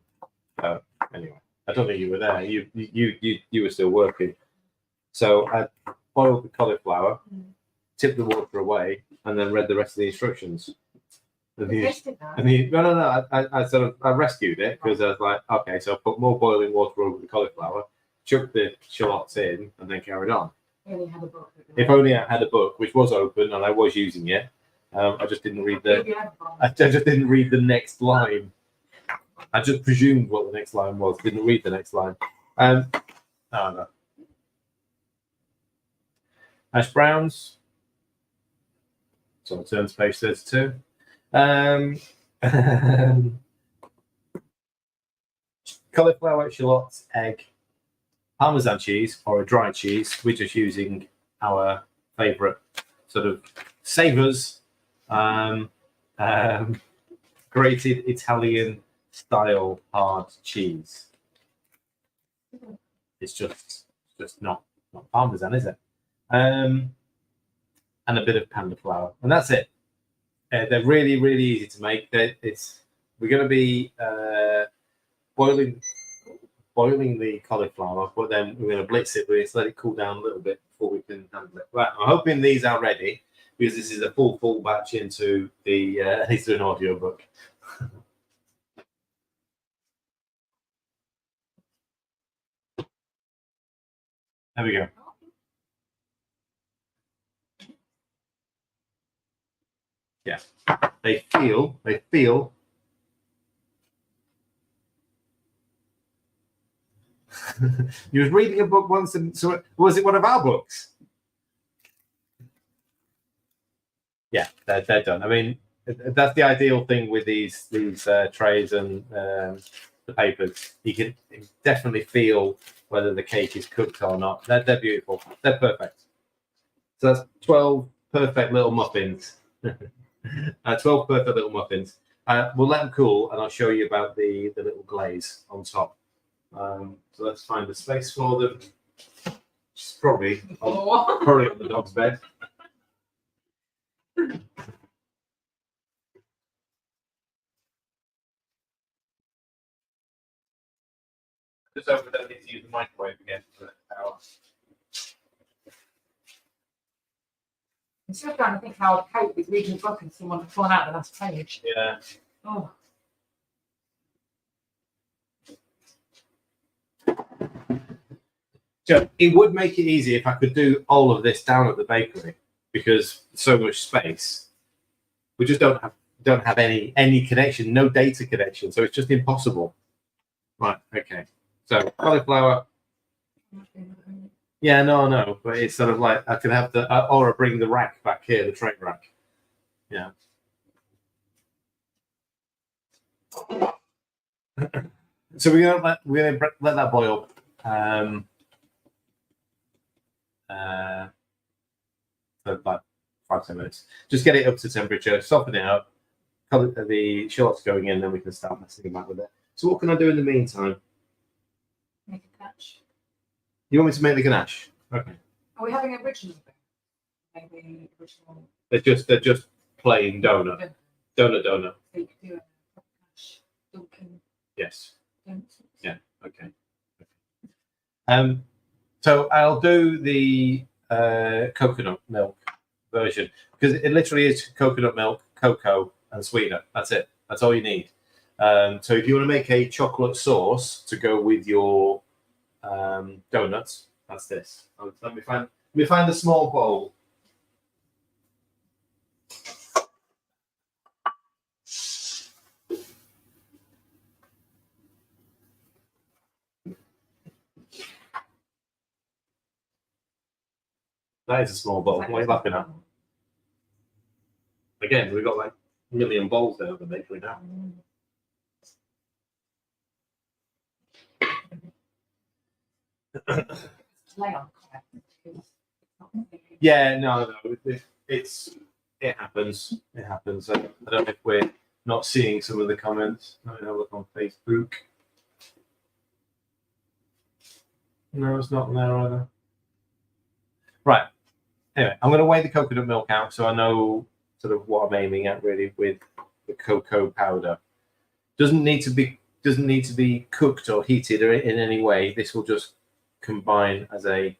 Anyway, I don't think you were there. You were still working. So I boiled the cauliflower, tipped the water away, and then read the rest of the instructions. I rescued it because I was like, okay, so I put more boiling water over the cauliflower, chucked the shallots in, and then carried on. If only I had a book, which was open and I was using it. I just didn't read the next line. I just presumed what the next line was. Didn't read the next line. No. Hash browns. So I'll turn to page 32. Cauliflower, shallots, egg, Parmesan cheese or a dry cheese. We're just using our favourite sort of savors, grated Italian style hard cheese. It's just not Parmesan, is it? And a bit of Panda flour, and that's it. They're really, really easy to make. We're going to be boiling the cauliflower, but then we're going to blitz it. We're going to let it cool down a little bit before we can handle it. Right, I'm hoping these are ready because this is a full batch into the into an audio book. There we go. Yeah, they feel. You was reading a book once, and so was it one of our books? Yeah, they're done. I mean, that's the ideal thing with these trays and the papers. You can definitely feel whether the cake is cooked or not. They're beautiful. They're perfect. So that's 12 perfect little muffins. 12 perfect little muffins. We'll let them cool, and I'll show you about the little glaze on top. So let's find a space for them. It's probably on the dog's bed. Just hope we don't need to use the microwave again for the hour. I'm still trying to think how I'd cope with reading a book and someone had torn out the last page. Yeah. Oh. So it would make it easy if I could do all of this down at the bakery because so much space. We just don't have any connection, no data connection, so it's just impossible. Right. Okay. So cauliflower. Yeah. No. But it's sort of like I can have or I bring the rack back here, the tray rack. Yeah. So we're gonna let that boil. For about 5-10 minutes. Just get it up to temperature, soften it up. The shallots going in, then we can start messing about with it. So what can I do in the meantime? Make a catch. You want me to make the ganache? Okay. Are we having original? Maybe original. They're just plain donut. Donut. So you could do a catch. Dunkin'. Yes. Donuts. Yeah. Okay. So I'll do the coconut milk version because it literally is coconut milk, cocoa, and sweetener. That's it. That's all you need. So if you want to make a chocolate sauce to go with your donuts, that's this. Let me find a small bowl. That is a small bowl. What are you laughing at? Again, we've got like a million bowls there over the bakery now. Yeah, no. It happens. It happens. I don't know if we're not seeing some of the comments. Let me have a look on Facebook. No, it's not there either. Right. Anyway, I'm going to weigh the coconut milk out so I know sort of what I'm aiming at really with the cocoa powder. Doesn't need to be cooked or heated or in any way. This will just combine as a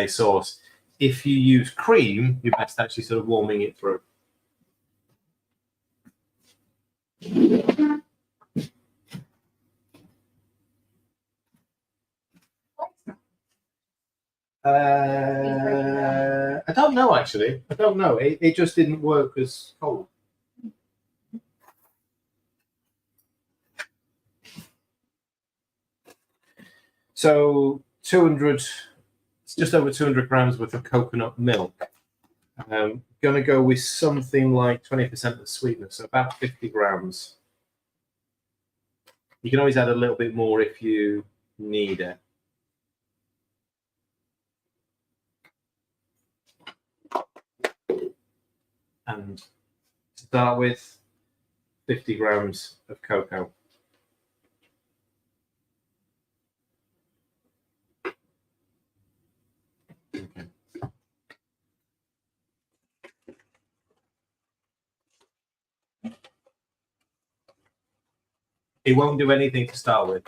sauce. If you use cream, you're best actually sort of warming it through. I don't know actually. I don't know. It just didn't work as cold. So 200, it's just over 200 grams worth of coconut milk. I'm going to go with something like 20% of sweetness, so about 50 grams. You can always add a little bit more if you need it. And start with 50 grams of cocoa. Okay. It won't do anything to start with.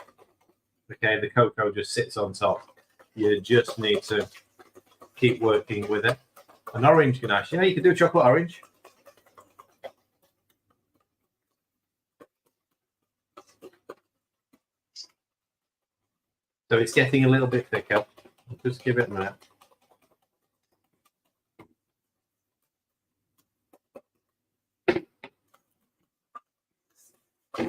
Okay, the cocoa just sits on top. You just need to keep working with it. An orange ganache. Yeah, you can do chocolate orange. So it's getting a little bit thicker. Just give it a minute. Okay.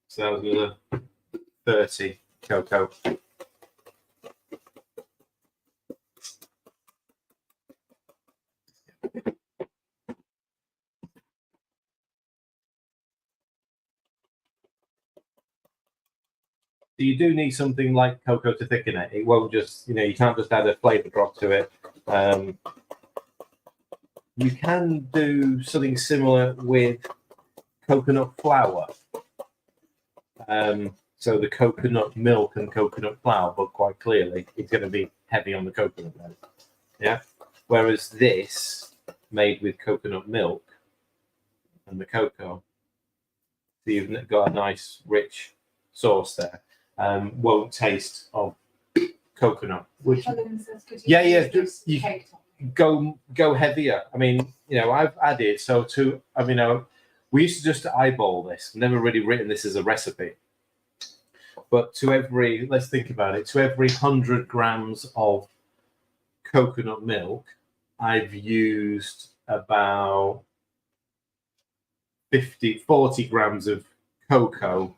So that was another 30 cocoa. So you do need something like cocoa to thicken it. It won't just, you can't just add a flavor drop to it. You can do something similar with coconut flour. So the coconut milk and coconut flour, but quite clearly it's going to be heavy on the coconut then. Yeah. Whereas this, made with coconut milk and the cocoa, so you've got a nice rich sauce there. Won't taste of coconut. Which, yeah, you go heavier. I mean, I've added we used to just eyeball this. Never really written this as a recipe. But let's think about it. To every 100 grams of coconut milk, I've used about 40 grams of cocoa,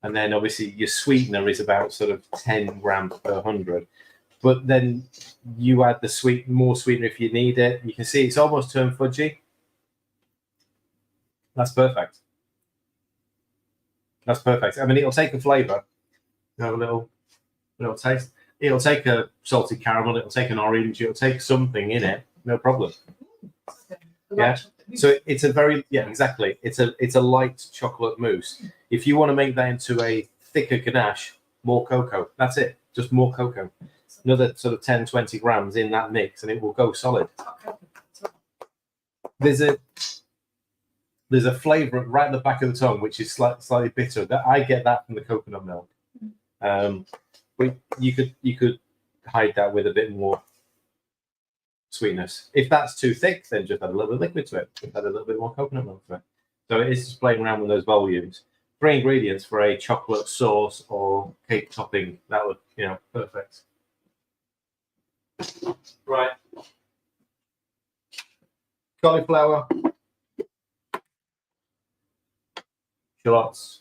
and then obviously your sweetener is about sort of 10 grams per 100. But then you add more sweetener if you need it. You can see it's almost turned fudgy. That's perfect. That's perfect. I mean, it'll take a flavour, have a little taste. It'll take a salted caramel. It'll take an orange. It'll take something in it. No problem. Yeah. So it's a exactly. It's a light chocolate mousse. If you want to make that into a thicker ganache, more cocoa. That's it. Just more cocoa. Another sort of 10, 20 grams in that mix, and it will go solid. There's a flavour right at the back of the tongue, which is slightly bitter. I get that from the coconut milk. But you could hide that with a bit more sweetness. If that's too thick, then just add a little bit of liquid to it. Just add a little bit more coconut milk to it. So it is just playing around with those volumes. 3 ingredients for a chocolate sauce or cake topping. That would, perfect. Right. Cauliflower. Shallots.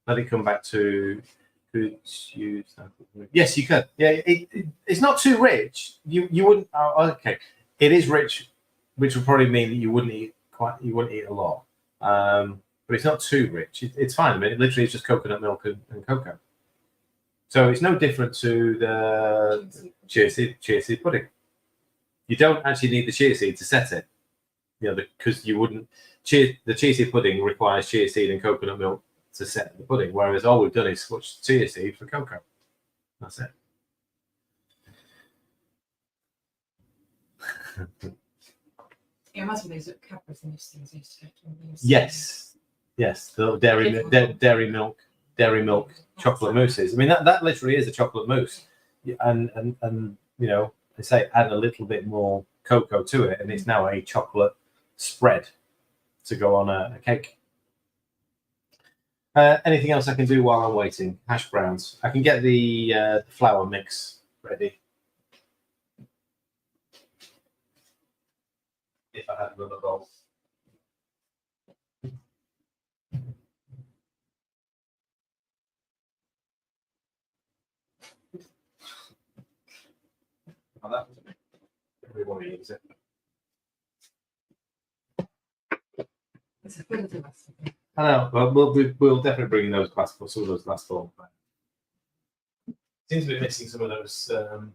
Let it come back to. Could use that? Yes, you could. Yeah, it's not too rich. You wouldn't. Oh, okay, it is rich, which would probably mean that you wouldn't eat a lot. But it's not too rich. It's fine. I mean, it literally is just coconut milk and cocoa. So it's no different to the chia seed pudding. You don't actually need the chia seed to set it. Because you wouldn't. The chia seed pudding requires chia seed and coconut milk to set the pudding, whereas all we've done is switch chia seed for cocoa. That's it. It must be those Cadbury's and things used to Yes, the dairy milk chocolate mousses. I mean, that literally is a chocolate mousse, and they say add a little bit more cocoa to it, and it's now a chocolate spread to go on a cake. Anything else I can do while I'm waiting? Hash browns. I can get the flour mix ready. If I had another bowl. Oh, that was we want to use it. It's a bit of a I know. Well, we'll definitely bring some of those glass balls back. Seems to be missing some of those little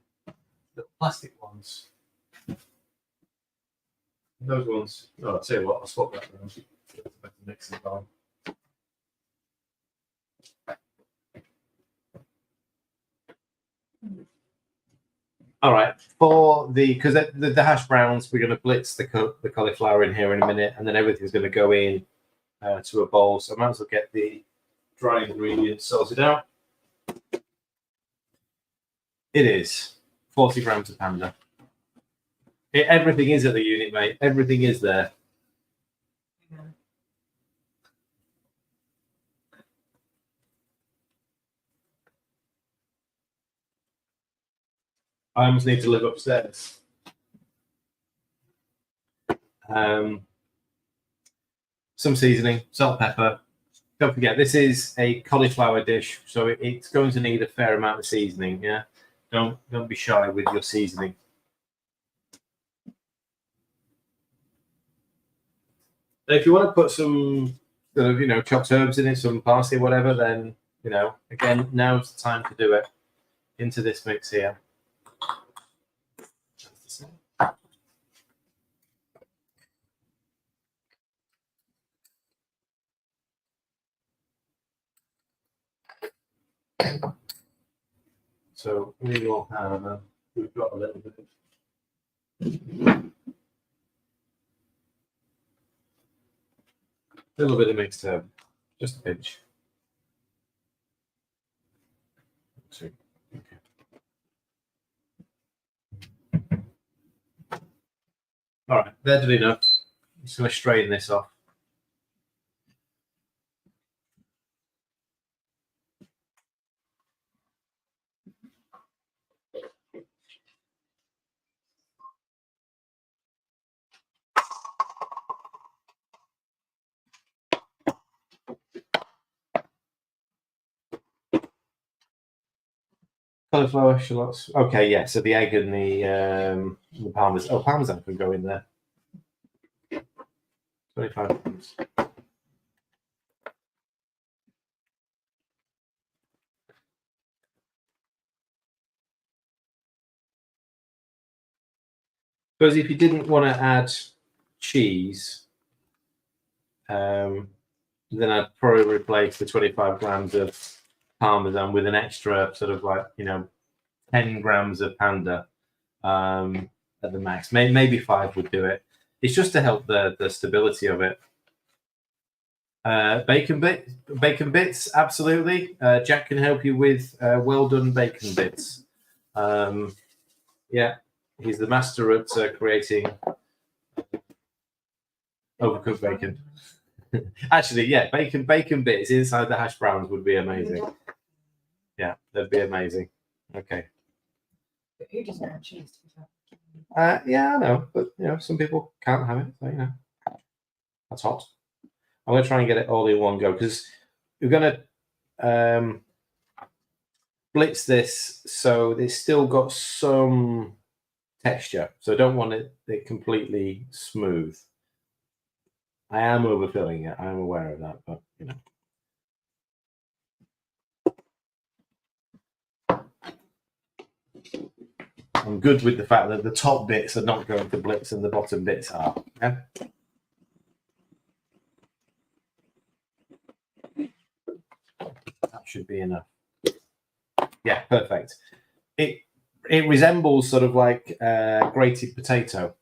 plastic ones. Those ones. Oh, I'll tell you what. I'll swap that around. Mix it on. All right. Because the hash browns, we're going to blitz the cauliflower in here in a minute, and then everything's going to go in to a bowl. So I might as well get the dry ingredients sorted out. It is 40 grams of Panda. Everything is at the unit, mate. Everything is there. Yeah. I almost need to live upstairs. Some seasoning, salt, pepper. Don't forget, this is a cauliflower dish, so it's going to need a fair amount of seasoning. Yeah, don't be shy with your seasoning. If you want to put some, chopped herbs in it, some parsley, whatever, then again, now's the time to do it. Into this mix here. So we will have, we've got a little bit of mixed herb, just a pinch. Two. Okay. All right, they're good enough. I'm just going to strain this off. Cauliflower, shallots. Okay, yeah. So the egg and the parmesan. Oh, parmesan can go in there. 25 grams. Suppose if you didn't want to add cheese, then I'd probably replace the 25 grams of parmesan with an extra sort of 10 grams of Panda at the max. Maybe 5 would do it. It's just to help the stability of it. Bacon bits, absolutely. Jack can help you with well done bacon bits. Yeah, he's the master at creating overcooked bacon. Actually, yeah, bacon bits inside the hash browns would be amazing. Yeah, that'd be amazing. Okay. Who doesn't have cheese? Yeah, I know, but some people can't have it. So, that's hot. I'm going to try and get it all in one go because we're going to blitz this so it's still got some texture. So I don't want it completely smooth. I am overfilling it. I am aware of that, but I'm good with the fact that the top bits are not going to blitz and the bottom bits are. Yeah. That should be enough. Yeah, perfect. It resembles sort of like grated potato.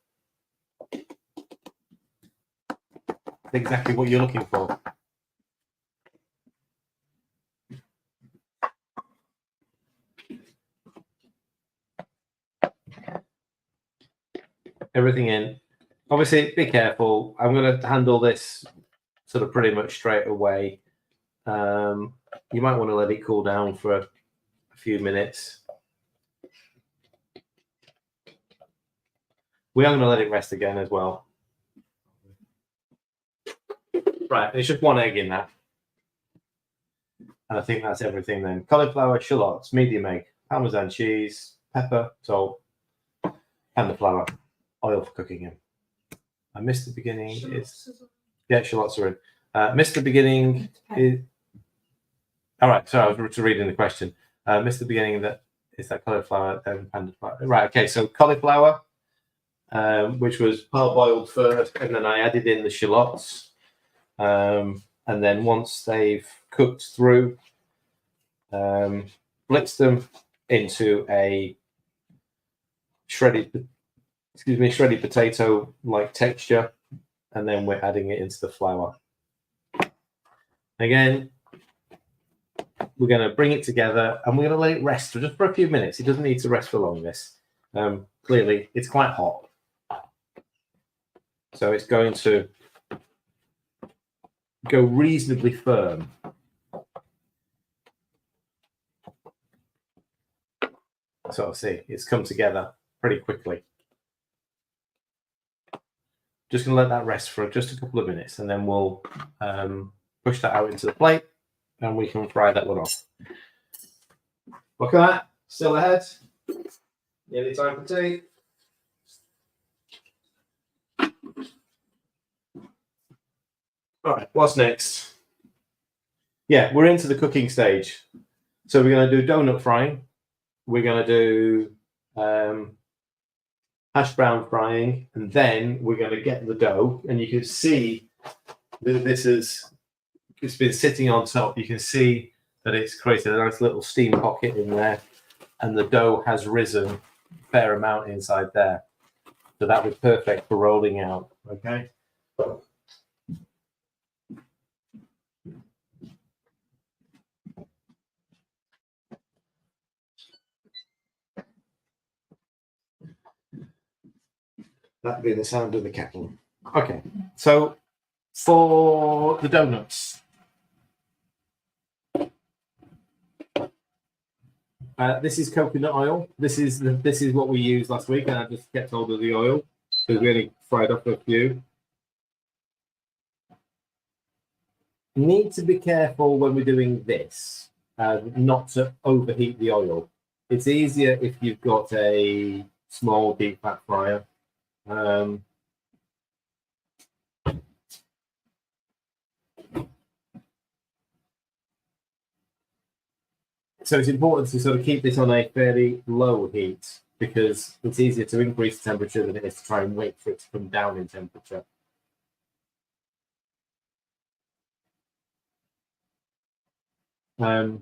Exactly what you're looking for. Everything in. Obviously, be careful. I'm going to handle this sort of pretty much straight away. You might want to let it cool down for a few minutes. We are going to let it rest again as well. Right, there's just one egg in that. And I think that's everything then. Cauliflower, shallots, medium egg, Parmesan cheese, pepper, salt, Panda flour, oil for cooking in. I missed the beginning. Yeah, shallots are in. Missed the beginning. All right, sorry, I was reading the question. Missed the beginning. That is that cauliflower and Panda flour. Right, okay, so cauliflower, which was parboiled first, and then I added in the shallots. And then once they've cooked through, blitz them into a shredded potato like texture, and then we're adding it into the flour. Again, we're going to bring it together and we're going to let it rest just for a few minutes. It doesn't need to rest for long. This clearly it's quite hot, so it's going to go reasonably firm. So see, it's come together pretty quickly. Just going to let that rest for just a couple of minutes, and then we'll push that out into the plate, and we can fry that one off. Look at that, still ahead. Nearly time for tea. All right, what's next? Yeah, we're into the cooking stage. So we're going to do donut frying. We're going to do hash brown frying, and then we're going to get the dough. And you can see that it's been sitting on top. You can see that it's created a nice little steam pocket in there. and the dough has risen a fair amount inside there. So that was perfect for rolling out. Okay. That'd be the sound of the kettle. Okay, so for the donuts, this is coconut oil. This is what we used last week, and I just kept hold of the oil because we only fried up a few. Need to be careful when we're doing this, not to overheat the oil. It's easier if you've got a small deep fat fryer. So it's important to sort of keep this on a fairly low heat because it's easier to increase the temperature than it is to try and wait for it to come down in temperature. So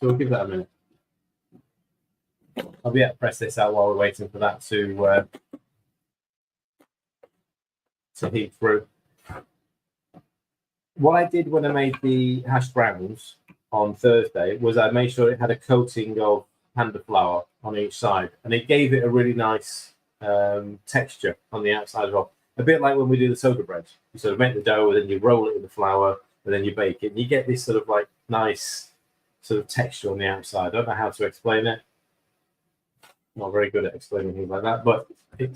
we'll give that a minute. I'll be able to press this out while we're waiting for that to heat through. What I did when I made the hash browns on Thursday was I made sure it had a coating of Panda flour on each side, and it gave it a really nice texture on the outside as well. A bit like when we do the soda bread. You sort of make the dough, and then you roll it in the flour, and then you bake it. And you get this sort of like nice sort of texture on the outside. I don't know how to explain it. Not very good at explaining things like that, but it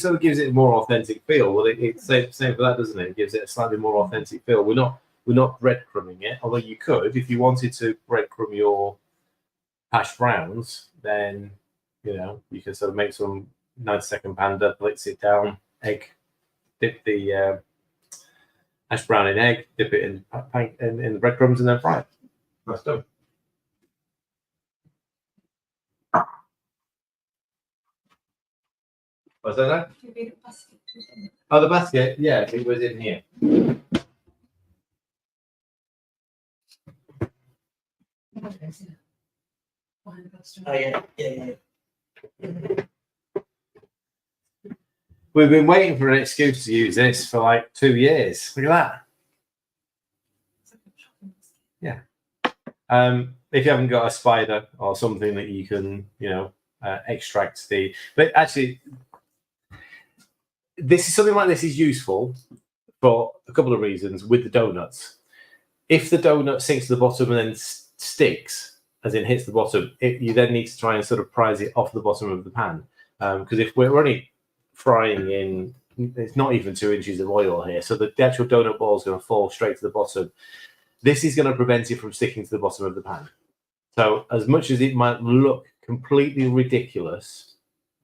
sort of gives it a more authentic feel. Well, it's same for that, doesn't it? It gives it a slightly more authentic feel. We're not breadcrumbing it, although you could, if you wanted to breadcrumb your hash browns, then you can sort of make some 90-second Panda, blitz it down, egg, dip the hash brown in egg, dip it in the breadcrumbs, and then fry it. That's done. What's that? Oh, the basket? Yeah, it was in here. Oh, yeah. We've been waiting for an excuse to use this for like 2 years. Look at that. Yeah. If you haven't got a spider or something that you can, extract the. But actually, something like this is useful for a couple of reasons with the donuts. If the donut sinks to the bottom and then sticks, as in hits the bottom, you then need to try and sort of prise it off the bottom of the pan. Because if we're only frying in, it's not even 2 inches of oil here, so the actual donut ball is going to fall straight to the bottom. This is going to prevent it from sticking to the bottom of the pan. So as much as it might look completely ridiculous,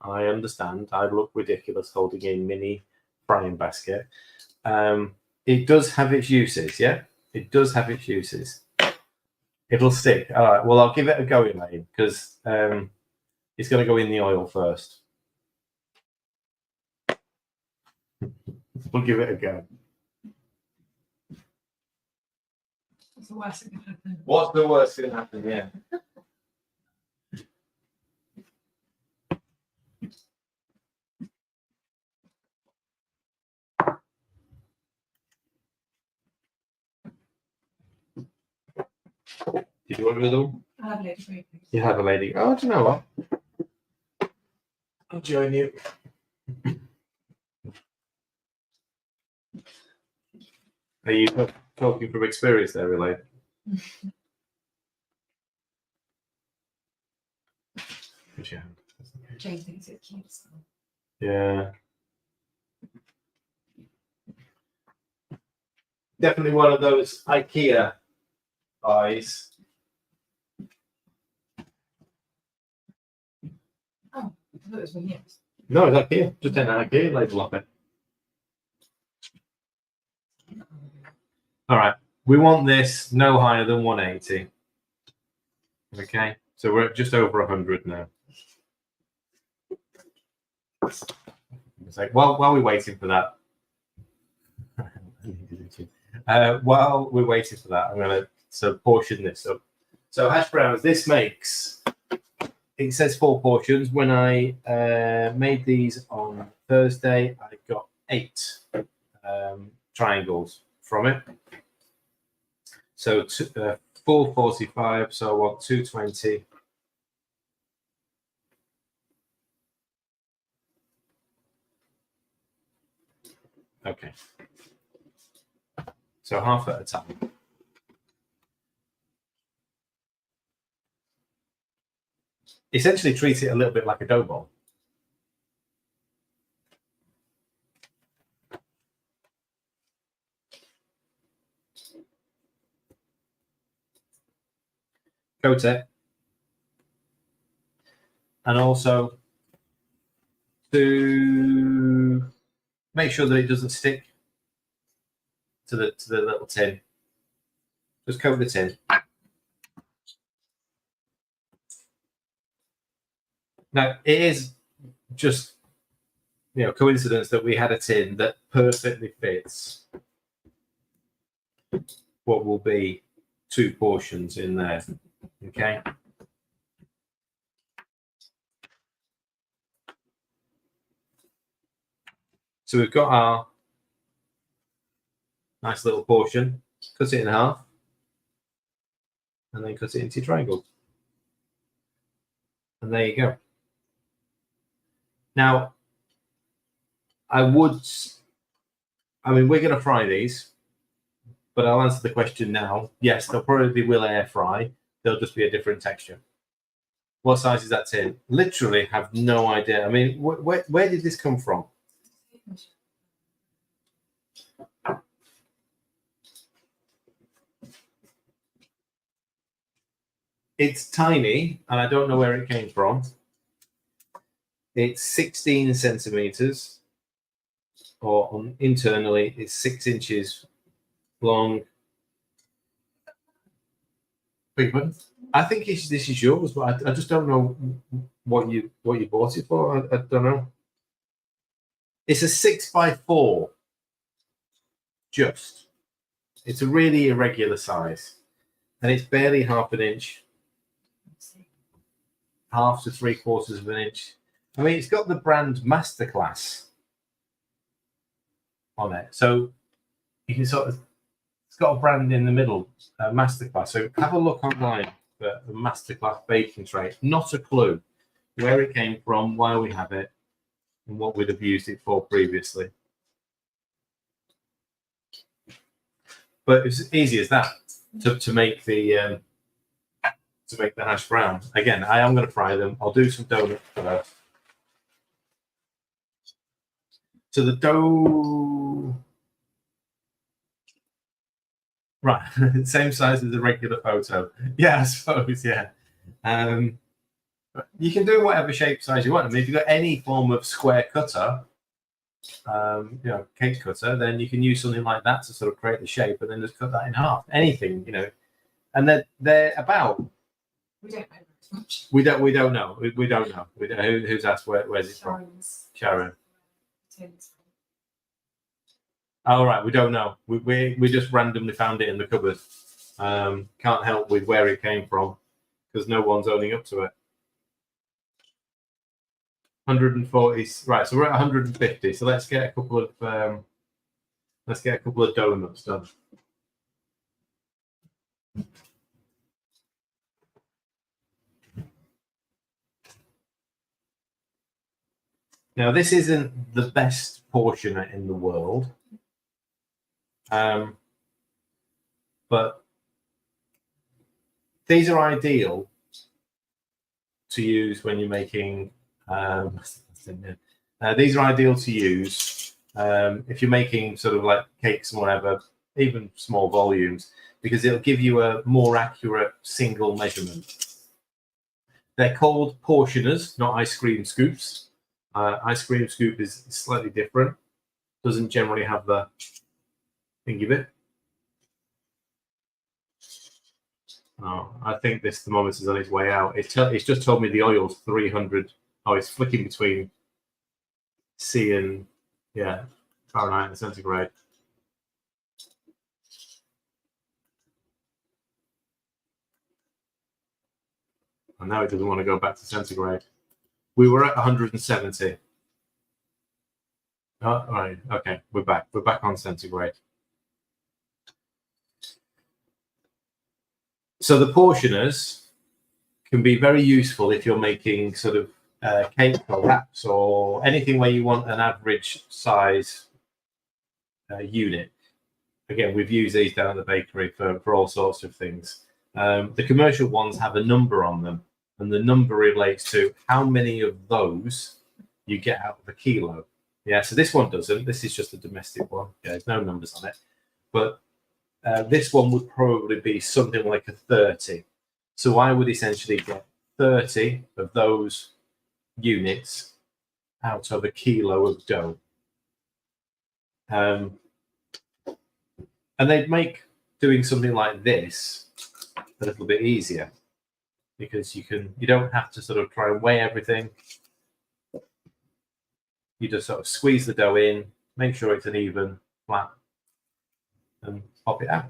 I understand, I look ridiculous holding a mini frying basket. It does have its uses, yeah? It does have its uses. It'll stick. All right, well, I'll give it a go, Elaine, because it's going to go in the oil first. We'll give it a go. What's the worst that can happen? What's the worst that can happen? Yeah. Did you want a little? I'll have a lady for you, please. You have a lady. Oh, do you know what? I'll join you. Are you talking from experience there, Elaine? Jane thinks it's cute. So. Yeah. Definitely one of those IKEA buys. Oh, I thought it was from here. No, it's IKEA. Just an IKEA label on it. All right. We want this no higher than 180. Okay. So we're at just over 100 now. It's like, while we're waiting for that, while we're waiting for that, I'm going to sort of portion this up. So hash browns, this makes, it says 4 portions. When I made these on Thursday, I got 8 triangles from it. So 445, so I want 220. Okay. So half at a time. Essentially treat it a little bit like a dough ball. Coat it. And also to make sure that it doesn't stick to the little tin. Just coat the tin. Now it is just coincidence that we had a tin that perfectly fits what will be 2 portions in there. Okay. So we've got our nice little portion. Cut it in half, and then cut it into triangles. And there you go. Now, we're going to fry these, but I'll answer the question now. Yes, they'll probably will air fry. They'll just be a different texture. What size is that tin? Literally have no idea. I mean, where did this come from? It's tiny, and I don't know where it came from. It's 16 centimeters, or internally, it's 6 inches long. Big one. I think this is yours, but I just don't know what you bought it for. I don't know. It's a 6x4. Just. It's a really irregular size, and it's barely half an inch. Half to 3/4 of an inch. I mean, it's got the brand Masterclass on it, so you can sort of. It's got a brand in the middle, Masterclass. So have a look online for the Masterclass baking tray. Not a clue where it came from, why we have it, and what we'd have used it for previously. But it's as easy as that to make the hash brown. Again, I am going to fry them. I'll do some donuts first. So the dough, right? Same size as the regular photo. Yeah, I suppose. Yeah. You can do whatever shape size you want. I mean, if you've got any form of square cutter, cake cutter, then you can use something like that to sort of create the shape, and then just cut that in half. Anything, and they're about. We don't know very much. We don't know. We don't know. Who's asked where's it from? Sharon. Oh, right. We don't know. We just randomly found it in the cupboard. Can't help with where it came from because no one's owning up to it. 140. Right. So we're at 150. So let's get a couple of donuts done. Now, this isn't the best portioner in the world, but these are ideal to use when you're making. These are ideal to use if you're making sort of like cakes and whatever, even small volumes, because it'll give you a more accurate single measurement. They're called portioners, not ice cream scoops. Ice cream scoop is slightly different. Doesn't generally have the thingy bit. Oh, I think this thermometer is on its way out. It's just told me the oil's 300. Oh, it's flicking between C and Fahrenheit and centigrade. And now it doesn't want to go back to centigrade. We were at 170. Oh, right. Okay, we're back. We're back on centigrade. So the portioners can be very useful if you're making sort of cake or wraps or anything where you want an average size unit. Again, we've used these down at the bakery for all sorts of things. The commercial ones have a number on them, and the number relates to how many of those you get out of a kilo. Yeah, so this one doesn't. This is just a domestic one. Yeah, there's no numbers on it. But this one would probably be something like a 30. So I would essentially get 30 of those units out of a kilo of dough. And they'd make doing something like this a little bit easier because you don't have to sort of try and weigh everything. You just sort of squeeze the dough in, make sure it's an even flat, and pop it out.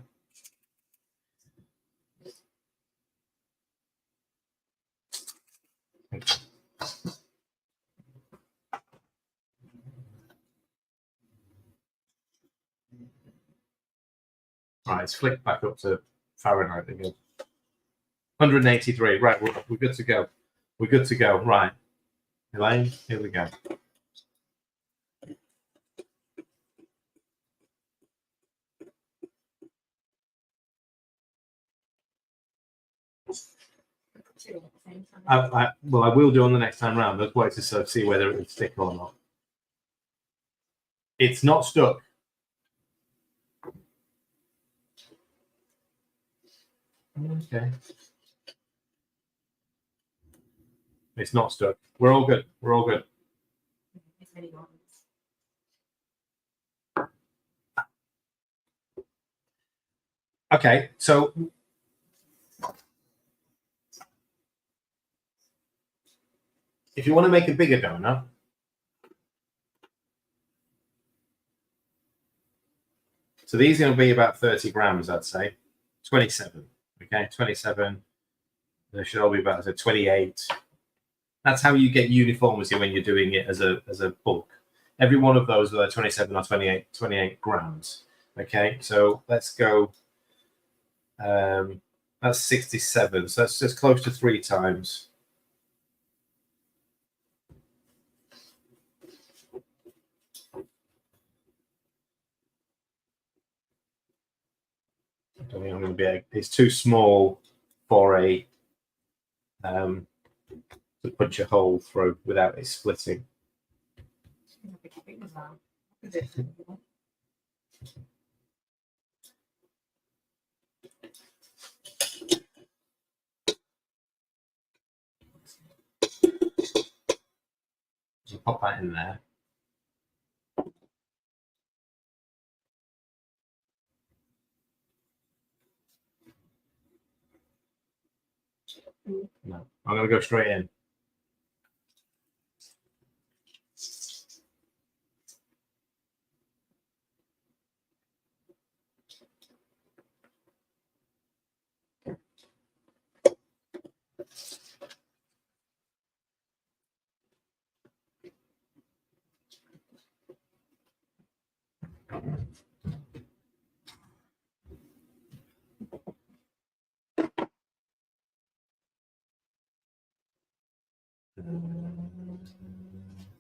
Right, it's flicked back up to Fahrenheit again. 183. Right, we're good to go. We're good to go. Right, Elaine, here we go. I will do on the next time round. Let's wait to sort of see whether it will stick or not. It's not stuck. Okay. It's not stuck. We're all good. We're all good. Okay, so if you want to make a bigger donut, so these are going to be about 30 grams, I'd say. 27. Okay, 27. They should all be about 28. That's how you get uniformity when you're doing it as a bulk. Every one of those are 27 or 28 grams. Okay, so let's go. That's 67. So that's just close to 3 times. I don't think I'm going to be. It's too small for a to punch a hole through without it splitting. So pop that in there. No, I'm going to go straight in.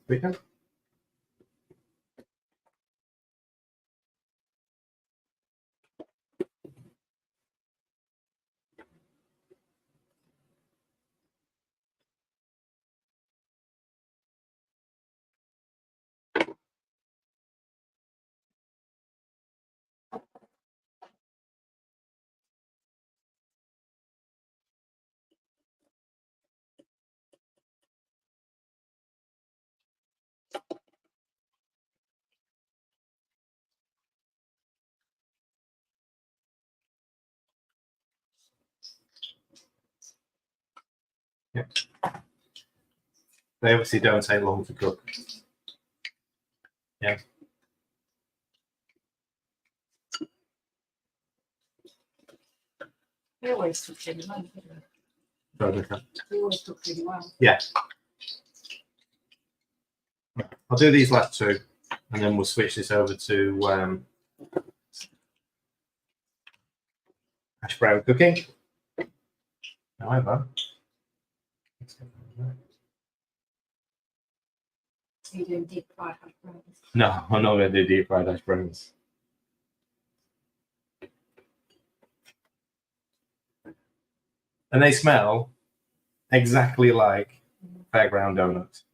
We go. Yep. They obviously don't take long to cook. Yeah. We always took in. Sorry, Nicola. They always cook really well. I'll do these last two, and then we'll switch this over to hash brown cooking. However, Are you doing deep fried hash browns? no, I'm not going to do deep fried hash browns. And they smell exactly like fairground donuts.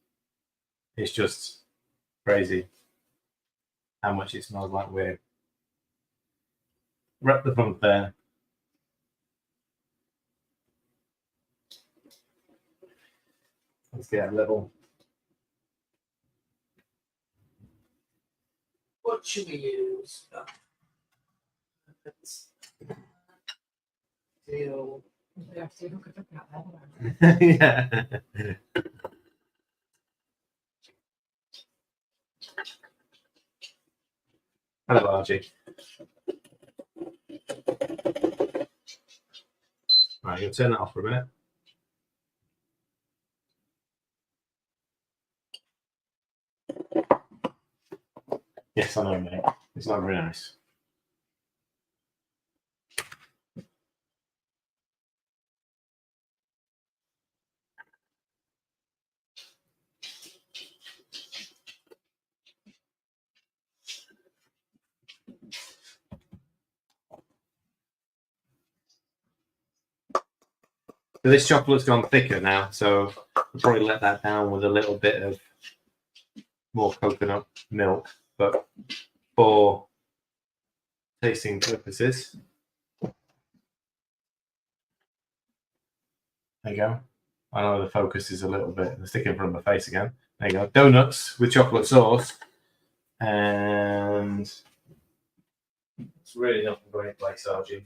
It's just crazy how much it smells like weird. Wrap the front there. Let's get a level. What should we use? Deal. We have to look at that there. Yeah. Hello, Archie. Right, you'll turn that off for a minute. Yes, I know, mate. It's not very nice. So this chocolate's gone thicker now, so I'll probably let that down with a little bit of more coconut milk, but for tasting purposes, there you go. I know the focus is a little bit sticking in front of my face again. There you go. Donuts with chocolate sauce, and it's really not a great place, Archie.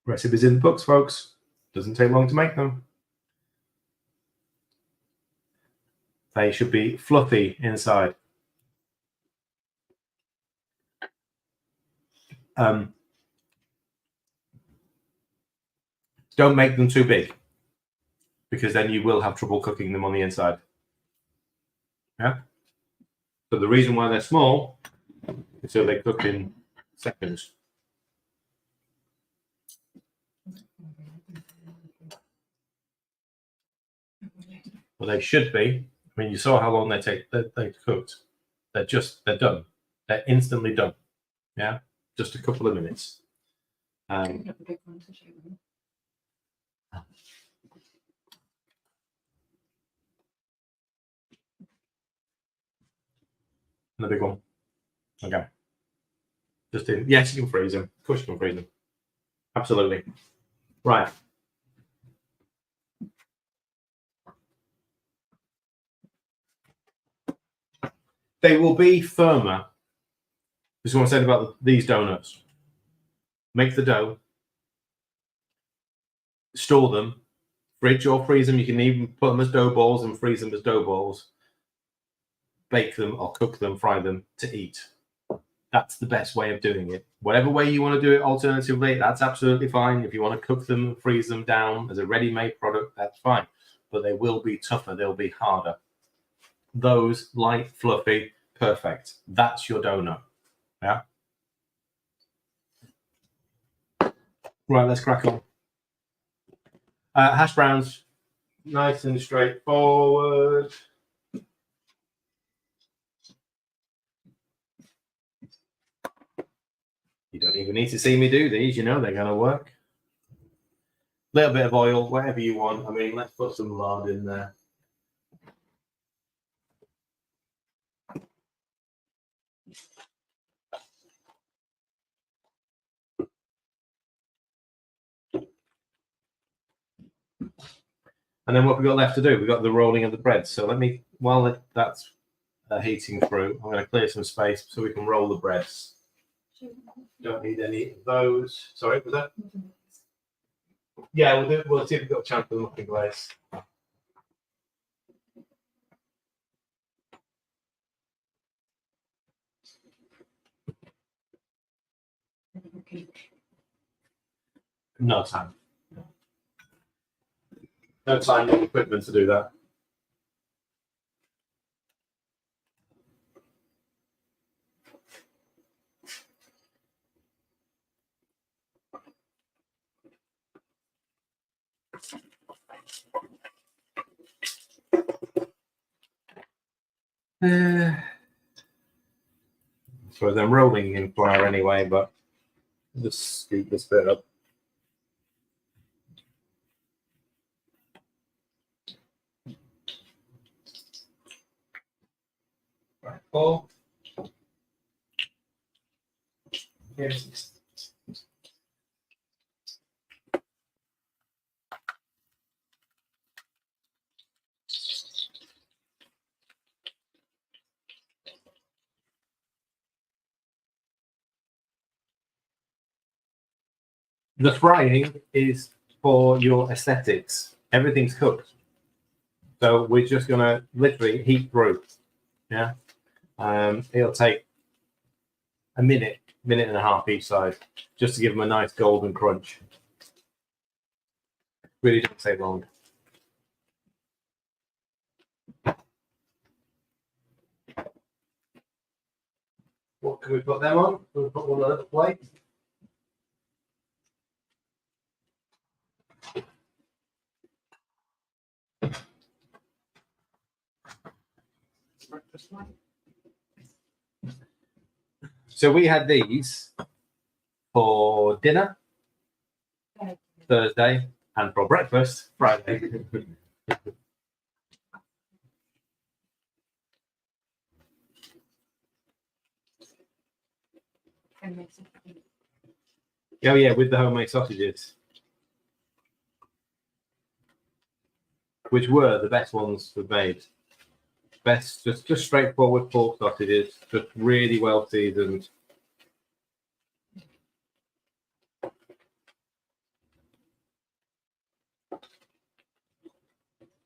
Recipes in the books, folks. Doesn't take long to make them. They should be fluffy inside. Don't make them too big, because then you will have trouble cooking them on the inside. Yeah. So the reason why they're small is so they cook in seconds. Well, they should be. I mean, you saw how long they take. They cooked. They're done. They're instantly done. Yeah, just a couple of minutes. Open up a big one to show them. And the big one. Okay. Just in. Yes, you can freeze them. Of course, you can freeze them. Absolutely. Right. They will be firmer. This is what I said about these donuts. Make the dough, store them, fridge or freeze them. You can even put them as dough balls and freeze them as dough balls. Bake them or cook them, fry them to eat. That's the best way of doing it. Whatever way you want to do it alternatively, that's absolutely fine. If you want to cook them and freeze them down as a ready-made product, that's fine. But they will be tougher. They'll be harder. Those, light, fluffy, perfect. That's your donut. Yeah. Right, let's crack on. Hash browns, nice and straightforward. You don't even need to see me do these. You know they're going to work. Little bit of oil, whatever you want. I mean, let's put some lard in there. And then what we've got left to do, we've got the rolling of the bread. So let me, while that's heating through. I'm going to clear some space so we can roll the breads. Don't need any of those. Sorry, was that? Yeah, we'll do. We'll see if we've got a chance for the muffin glaze. No time. No time, no equipment to do that. So I'm rolling in flour anyway, but just scoop this bit up. Right, 4. Here's the frying is for your aesthetics. Everything's cooked. So we're just gonna literally heat through. Yeah. It'll take a minute and a half each side, just to give them a nice golden crunch. Really doesn't take long. What can we put them on? Can we put one on the plate? So we had these for dinner Thursday and for breakfast Friday. Oh yeah, with the homemade sausages, which were the best ones we've made. Best, just straightforward pork sausages, just really well seasoned.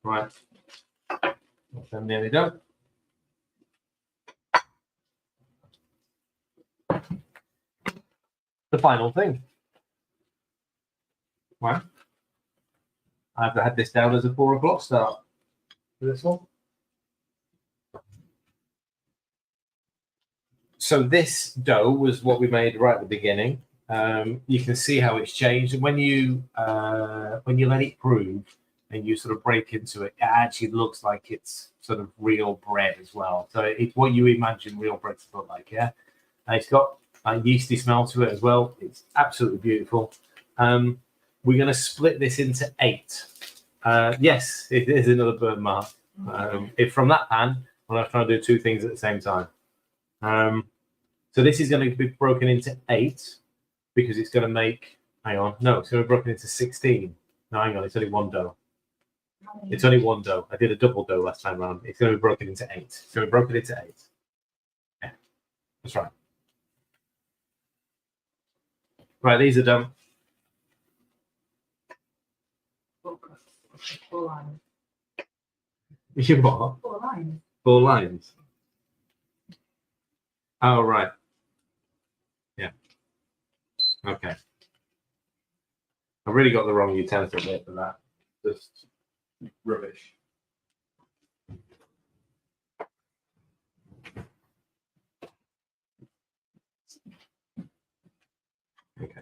Right, I'm nearly done. The final thing. Right, I've had this down as a 4 o'clock start for this one. So this dough was what we made right at the beginning. You can see how it's changed, and when you let it prove and you sort of break into it, it actually looks like it's sort of real bread as well. So it's what you imagine real bread to look like. Yeah, and it's got a yeasty smell to it as well. It's absolutely beautiful. We're going to split this into 8. Yes, it is another burn mark. It's from that pan when I was trying to do 2 things at the same time. So this is going to be broken into 8 because it's going to make, hang on, no, it's going to be broken into 16. No, hang on, it's only one dough. It's only one dough. I did a double dough last time around. It's going to be broken into 8. It's going to be broken into 8. Yeah, that's right. Right, these are done. 4 lines. You what? 4 lines. 4 lines. Oh, right. Yeah. Okay. I really got the wrong utensil here for that. Just rubbish. Okay.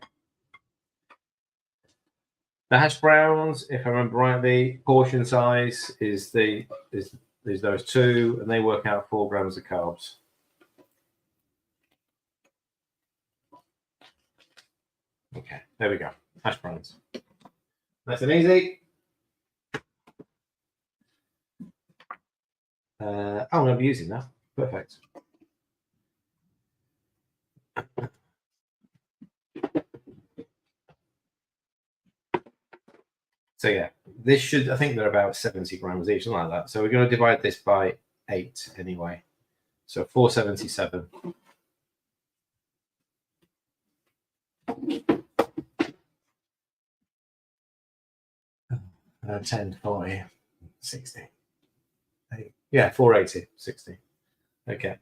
The hash browns, if I remember rightly, portion size is those 2, and they work out 4 grams of carbs. Okay, there we go. Hash browns. Nice and easy. I'm going to be using that. Perfect. So yeah, this should, I think they're about 70 grams each, something like that. So we're going to divide this by 8 anyway. So 477. 10, 40, 60. Yeah, 480, 60. Okay.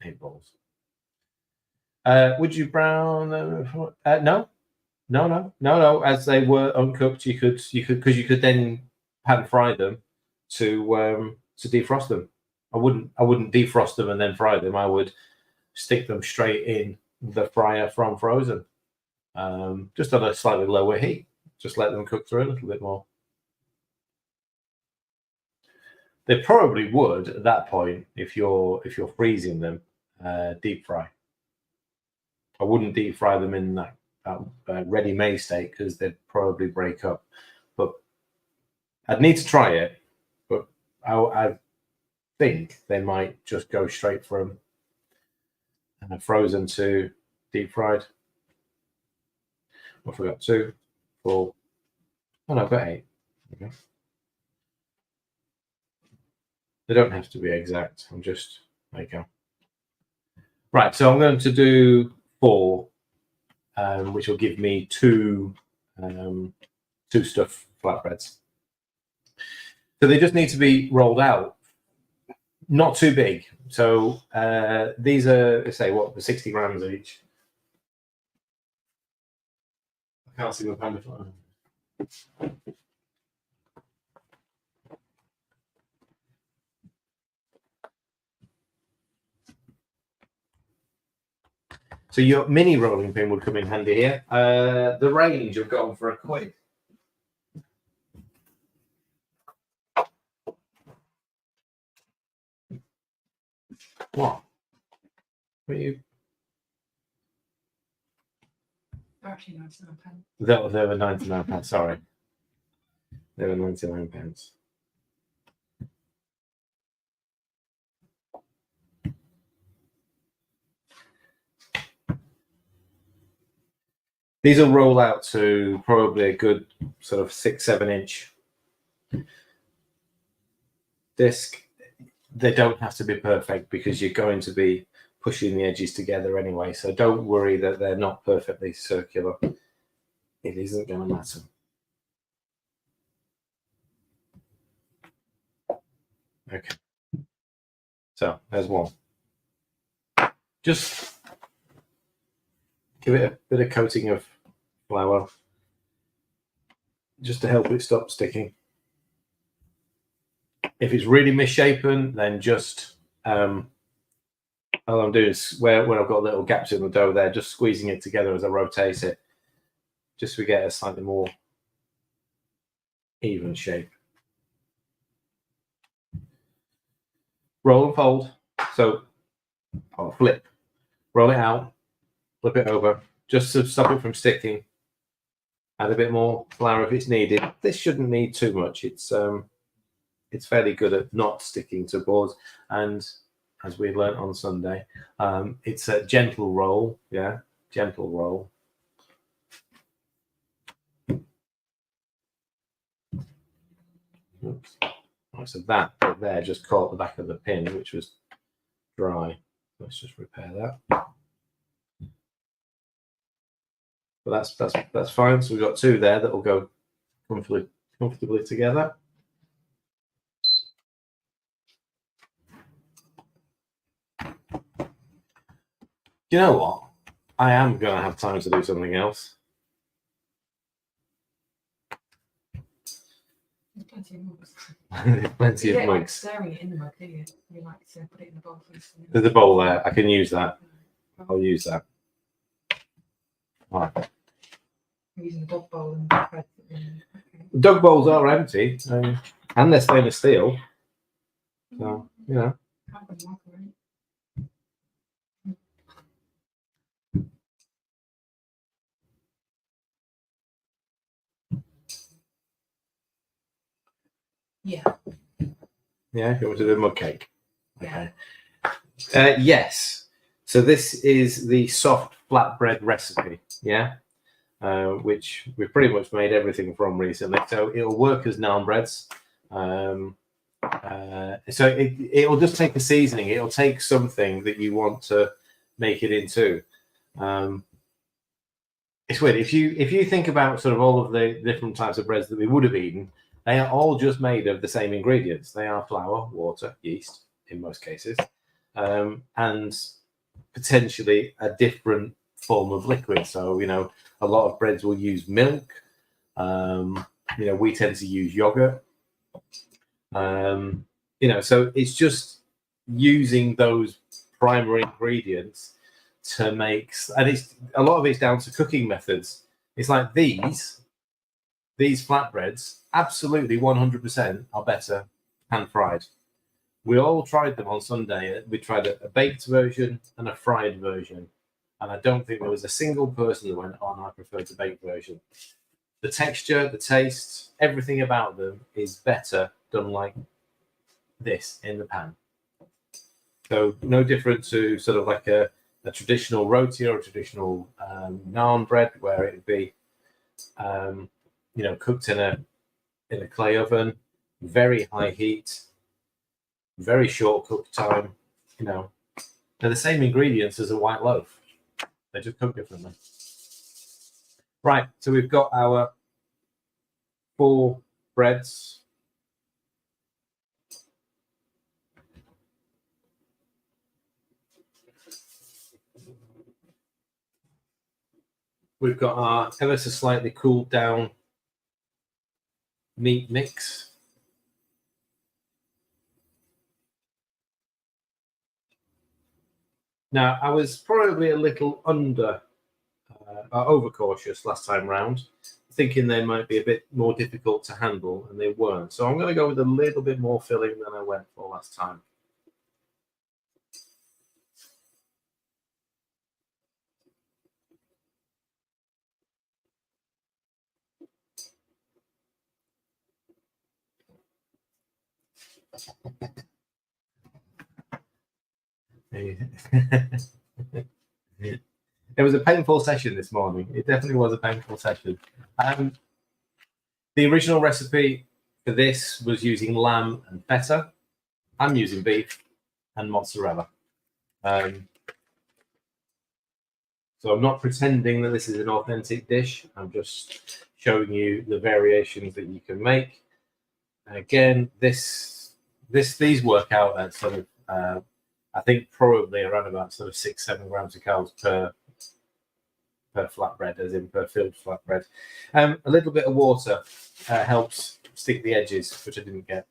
8 balls. Would you brown? No. As they were uncooked, you could because you could then pan fry them to defrost them. I wouldn't defrost them and then fry them. I would stick them straight in the fryer from frozen, just on a slightly lower heat. Just let them cook through a little bit more. They probably would at that point if you're freezing them deep fry. I wouldn't deep fry them in that ready-made state because they'd probably break up. But I'd need to try it. But I think they might just go straight from frozen to deep fried. I forgot 2, 4. Oh no, I've got 8. Okay. They don't have to be exact. I'm just there you go. Right, so I'm going to do 4, which will give me 2 stuffed flatbreads. So they just need to be rolled out, not too big. So these are, let's say, what, 60 grams each. I can't see my Panda. So your mini rolling pin would come in handy here. The range have gone for £1. What? What are you? They're actually £99. They were £99. Sorry, they were £99. These will roll out to probably a good sort of 6-7 inch disc. They don't have to be perfect because you're going to be pushing the edges together anyway. So don't worry that they're not perfectly circular. It isn't going to matter. Okay. So there's one. Just give it a bit of coating of flour just to help it stop sticking. If it's really misshapen, then just all I'm doing is where I've got little gaps in the dough there, just squeezing it together as I rotate it, just to get a slightly more even shape. Roll and fold. So I'll flip, roll it out, flip it over, just to stop it from sticking. Add a bit more flour if it's needed. This shouldn't need too much. It's fairly good at not sticking to boards, and as we learned on Sunday, it's a gentle roll. Yeah, gentle roll. Oops. Right, so that bit there just caught the back of the pin, which was dry. Let's just repair that. But that's fine. So we've got 2 there that will go comfortably together. You know what? I am going to have time to do something else. There's plenty of mugs. Plenty You of get like mugs. stirring it in the mug, do you? You like to put it in the bowl first. There's a bowl there. I can use that. I'll use that. All right. We're using the dog bowl and bread. Okay. Dog bowls are empty, and they're stainless steel. So, you know. Have them microwave. Yeah. Yeah, you want to do a mug cake? Yeah. Okay. Yes. So this is the soft flatbread recipe. Yeah. Which we've pretty much made everything from recently. So it'll work as naan breads. So it'll just take a seasoning. It'll take something that you want to make it into. It's weird if you think about sort of all of the different types of breads that we would have eaten. They are all just made of the same ingredients. They are flour, water, yeast in most cases, and potentially a different form of liquid. So a lot of breads will use milk. We tend to use yogurt. So it's just using those primary ingredients to make, and it's a lot of it's down to cooking methods. It's like these flatbreads absolutely 100% are better pan fried. We all tried them on Sunday. We tried a baked version and a fried version, and I don't think there was a single person that went, "Oh, no, I prefer the baked version." The texture, the taste, everything about them is better done like this in the pan. So no different to sort of like a traditional roti or a traditional naan bread, where it would be cooked in a clay oven, very high heat, very short cook time. They're the same ingredients as a white loaf. They just cook differently. Right, so we've got our 4 breads. We've got our ever so slightly cooled down meat mix. Now, I was probably a little overcautious last time round, thinking they might be a bit more difficult to handle, and they weren't. So I'm going to go with a little bit more filling than I went for last time. It was a painful session this morning. It definitely was a painful session. The original recipe for this was using lamb and feta. I'm using beef and mozzarella. So I'm not pretending that this is an authentic dish. I'm just showing you the variations that you can make. Again, these work out at sort of I think probably around about sort of 6-7 grams of carbs per flatbread, as in per filled flatbread. A little bit of water helps stick the edges, which I didn't get.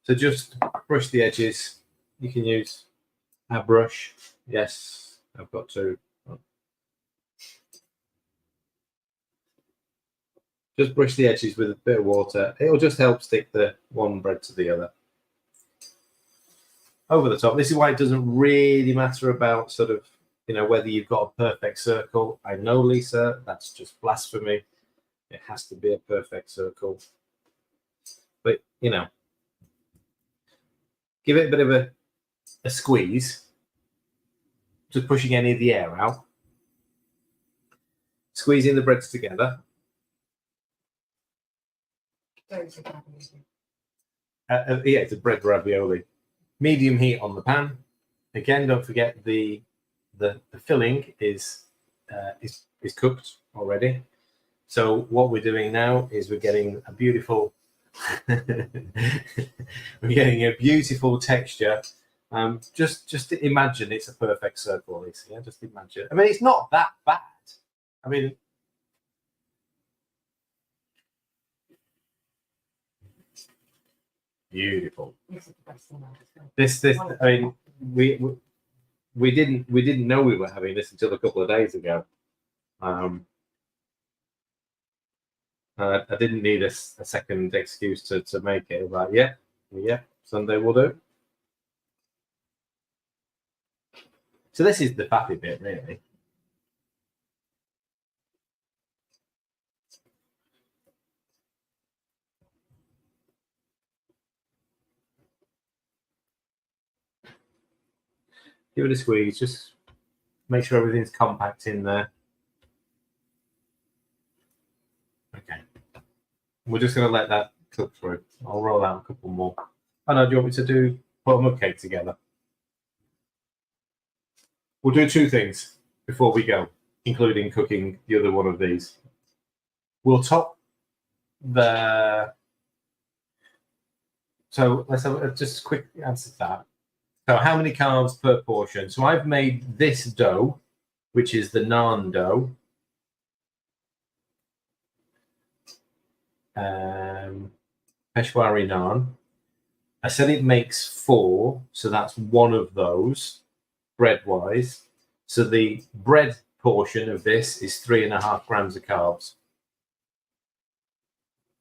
So just brush the edges. You can use a brush. Yes, I've got to. Just brush the edges with a bit of water. It'll just help stick the one bread to the other. Over the top. This is why it doesn't really matter about sort of, whether you've got a perfect circle. I know, Lisa, that's just blasphemy. It has to be a perfect circle. But, give it a bit of a squeeze. Just pushing any of the air out. Squeezing the breads together. It's a bread ravioli. Medium heat on the pan. Again, don't forget the filling is cooked already. So what we're doing now is we're getting a beautiful texture. Just imagine it's a perfect circle, Lisa. Yeah, just imagine. I mean, it's not that bad. I mean, beautiful. This I mean, we didn't know we were having this until a couple of days ago. I didn't need a second excuse to make it. Like, yeah, Sunday will do. So this is the faffy bit, really. Give it a squeeze, just make sure everything's compact in there. Okay. We're just going to let that cook through. I'll roll out a couple more. Oh no, do you want me to put a mug cake together? We'll do two things before we go, including cooking the other one of these. We'll top the... So let's have just a quick answer to that. So how many carbs per portion? So I've made this dough, which is the naan dough. Peshwari naan. I said it makes 4, so that's one of those bread-wise. So the bread portion of this is 3.5 grams of carbs.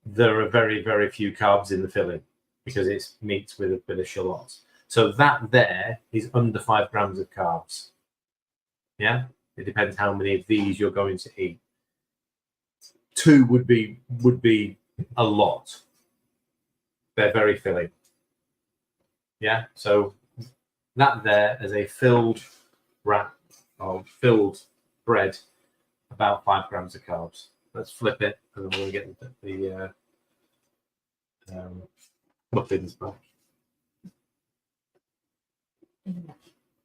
There are very, very few carbs in the filling because it's meat with a bit of shallots. So that there is under 5 grams of carbs. Yeah, it depends how many of these you're going to eat. 2 would be a lot. They're very filling. Yeah, so that there is a filled wrap of filled bread, about 5 grams of carbs. Let's flip it, and then we'll get the muffins back.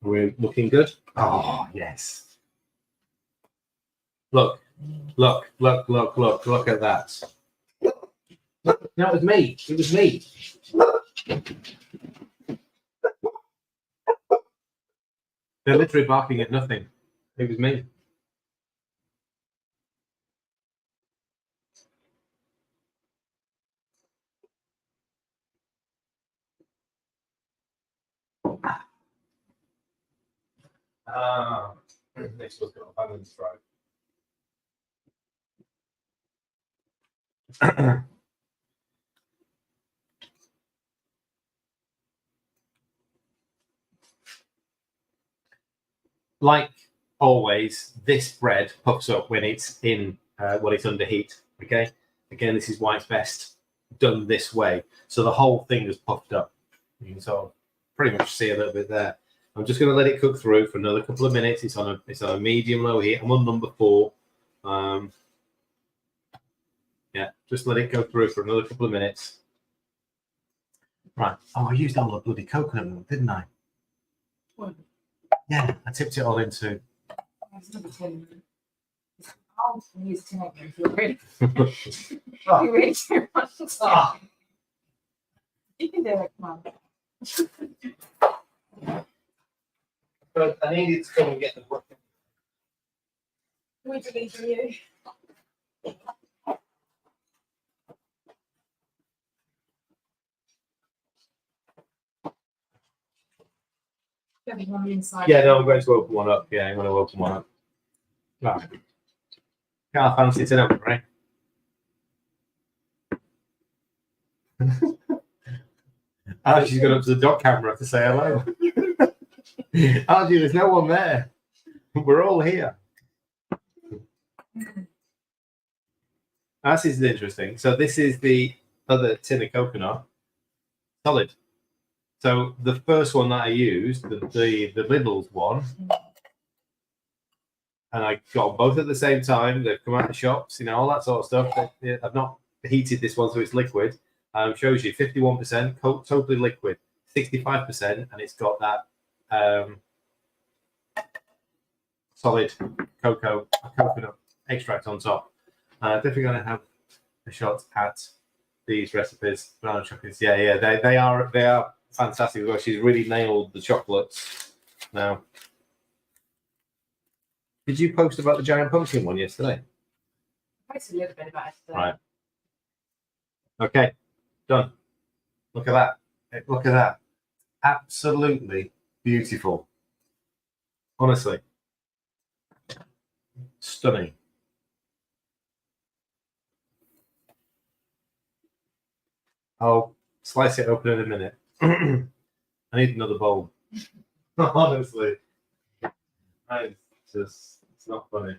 We're looking good. Oh yes. Look at that. No, it was me. It was me. They're literally barking at nothing. It was me. This was got a balance right. Like always, this bread puffs up when it's in when it's under heat. Okay, again, this is why it's best done this way. So the whole thing is puffed up. You can sort of pretty much see a little bit there. I'm just going to let it cook through for another couple of minutes. It's on a medium low heat. I'm on number 4. Yeah, just let it go through for another couple of minutes. Right. Oh, I used all the bloody coconut milk, didn't I? What? Yeah, I tipped it all into. I'll use tin egg if you're ready. Oh. You're ready too much. Oh. You can do it, come on. But I needed to come and get the bucket. We did it for you. On the inside. Yeah, no, I'm going to open one up. Yeah, I'm going to open one up. Right. Can't fancy it enough, right? She's gone up to the dog camera to say hello. Archie, there's no one there. We're all here. This is interesting. So this is the other tin of coconut, solid. So the first one that I used, the Lidl's one, and I got them both at the same time. They've come out of the shops, you know, all that sort of stuff. I've not heated this one, so it's liquid. Shows you 51% totally liquid, 65%, and it's got that solid coconut extract on top. Definitely going to have a shot at these recipes. Banana chocolates, yeah, they are fantastic as well. She's really nailed the chocolates now. Did you post about the giant pumpkin one yesterday? I posted a little bit about it today. Right. Okay, done. Look at that. Look at that. Absolutely beautiful. Honestly. Stunning. I'll slice it open in a minute. I need another bowl. Honestly. It's not funny.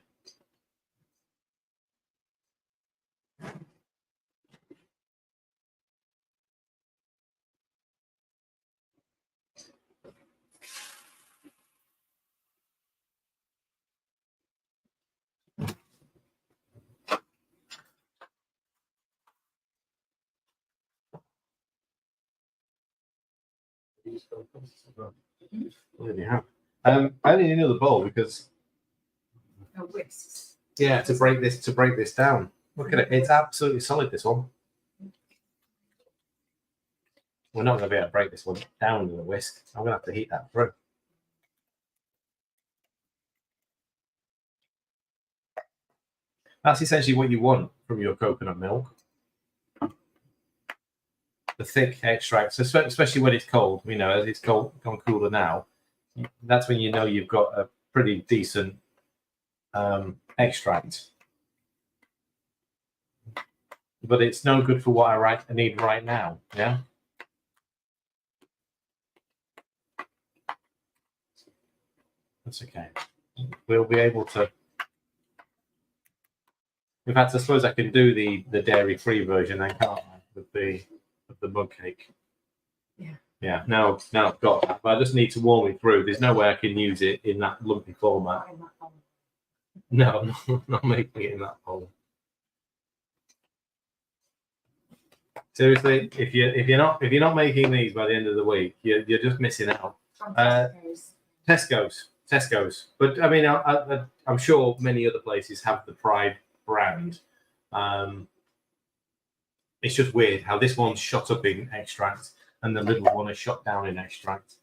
There you have. I only need another bowl because Whisks. yeah, to break this down. Look at it; it's absolutely solid. This one. We're not going to be able to break this one down with a whisk. I'm going to have to heat that through. That's essentially what you want from your coconut milk. The thick extracts, especially when it's cold. You know, as it's gone cooler now, that's when you know you've got a pretty decent extract. But it's no good for what I need right now. Yeah. That's okay. We'll be able to. In fact, I suppose I can do the dairy-free version then, can't I? With the mug cake. Yeah. Yeah. Now I've got that, but I just need to warm it through. There's no way I can use it in that lumpy format. No, I'm not making it in that bowl. Seriously, if you're not making these by the end of the week, you're just missing out. Tesco's, but I mean, I'm sure many other places have the Pride brand. It's just weird how this one's shot up in extract and the little one is shot down in extract.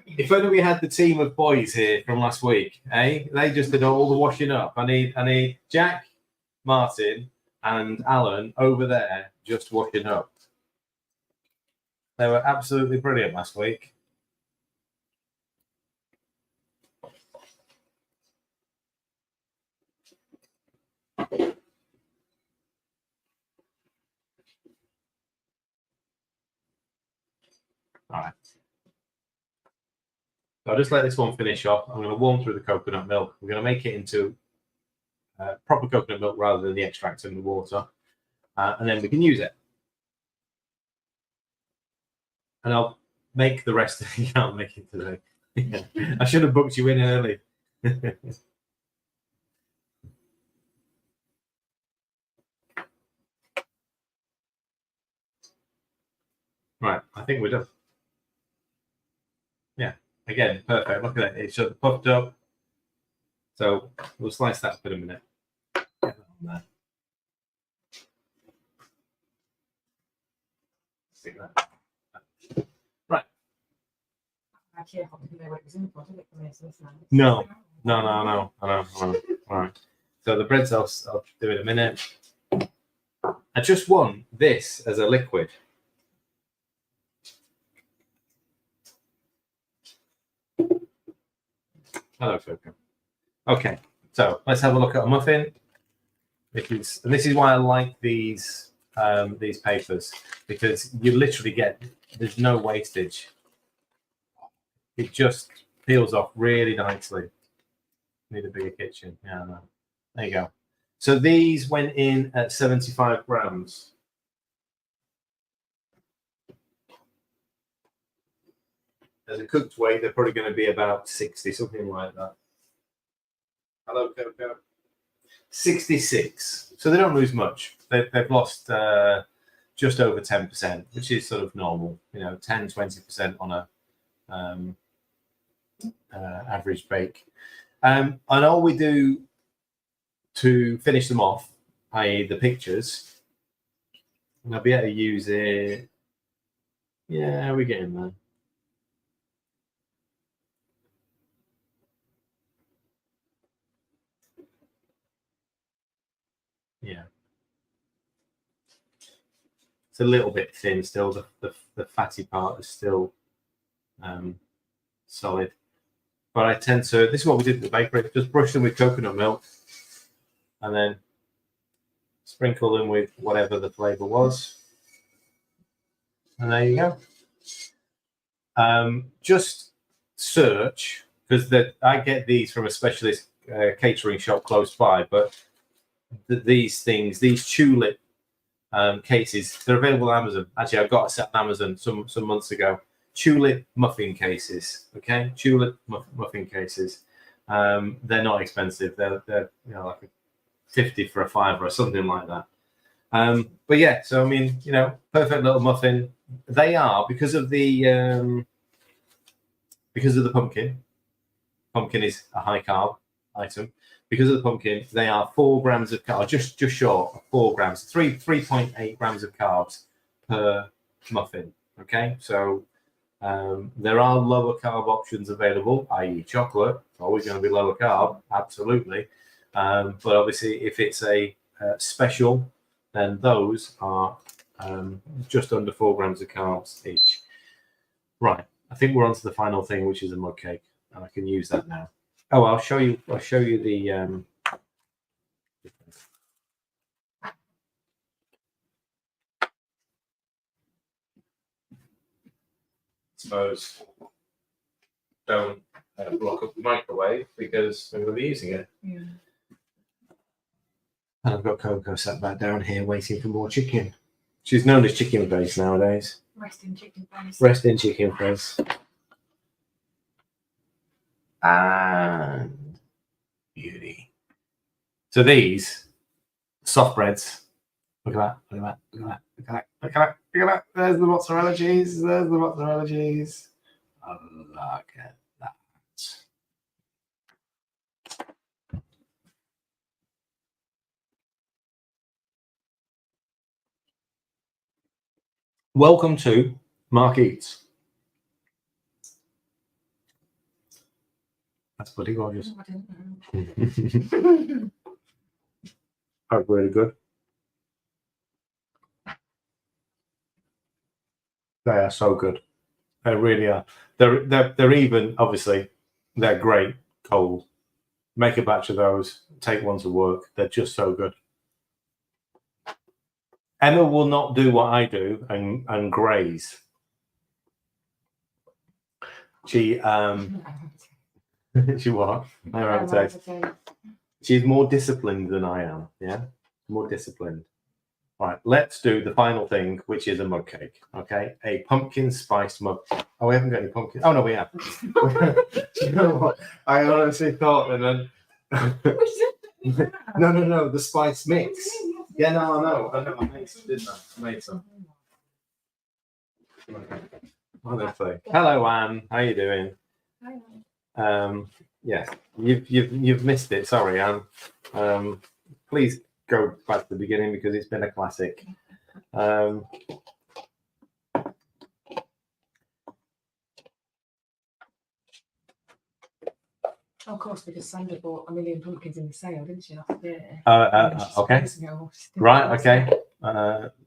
If only we had the team of boys here from last week, eh? They just did all the washing up. I need Jack, Martin, and Alan over there just washing up. They were absolutely brilliant last week. All right. So I'll just let this one finish off. I'm going to warm through the coconut milk. We're going to make it into proper coconut milk rather than the extract in the water. And then we can use it. And I'll make the rest of it. You can't make it today. I should have booked you in early. Right, I think we're done. Yeah, again, perfect. Look at it. It's sort of puffed up. So we'll slice that up in a minute. Get that on there. Stick that. Right. No. All right. So the breads I'll do in a minute. I just want this as a liquid. Hello, Coco. Okay, so let's have a look at a muffin. And this is why I like these papers, because you literally there's no wastage. It just peels off really nicely. Need a bigger kitchen. Yeah, no. There you go. So these went in at 75 grams. As a cooked weight, they're probably going to be about 60, something like that. Hello, Coco. 66. So they don't lose much. They've lost just over 10%, which is sort of normal. You know, 10, 20% on a average bake. And all we do to finish them off, i.e. the pictures, and I'll be able to use it. Yeah, we're getting there. Yeah, it's a little bit thin still. The fatty part is still solid, but I tend to. This is what we did at the bakery. Just brush them with coconut milk, and then sprinkle them with whatever the flavor was, and there you go. Just search, because I get these from a specialist catering shop close by, but these tulip cases, they're available on Amazon. Actually, I got a set on Amazon some months ago. Tulip muffin cases, okay? Tulip muffin cases. They're not expensive. They're like 50 for a fiver or something like that. But yeah, so I mean, you know, perfect little muffin. They are because of the pumpkin. Pumpkin is a high carb item. Because of the pumpkin, they are 4 grams of carbs, just short of 4 grams, 3.8 grams of carbs per muffin. Okay, so there are lower carb options available, i.e. chocolate. It's always going to be lower carb, absolutely. But obviously, if it's a special, then those are just under 4 grams of carbs each. Right, I think we're on to the final thing, which is a mug cake, and I can use that now. Oh, I'll show you the suppose don't block up the microwave because I'm going to be using it. Yeah. And I've got Coco sat back down here waiting for more chicken. She's known as Chicken Face nowadays. Resting chicken face. Resting Chicken Face. And beauty. So these soft breads. Look at that. Look at that. Look at that. Look at that. Look at that. Look at that. There's the mozzarella cheese. There's the mozzarella cheese. Oh, look at that. Welcome to Mark Eats. That's bloody gorgeous. Oh, I didn't know. That's really good. They are so good. They really are. They're even, obviously, they're great cold. Make a batch of those. Take one to work. They're just so good. Emma will not do what I do and graze. She she what? Her own taste. She's more disciplined than I am. Yeah, more disciplined. Right, let's do the final thing, which is a mug cake. Okay, a pumpkin spiced mug. Oh, we haven't got any pumpkin. Oh no, we have. You know what? I honestly thought, and then no, the spice mix. Yeah, no, I know. I made some, didn't I? I made some. Honestly. Hello, Anne. How you doing? Yes, you've missed it. Sorry, Anne. Please go back to the beginning because it's been a classic. Of course, because Sandra bought 1 million pumpkins in the sale, didn't she? Okay. Right. Okay.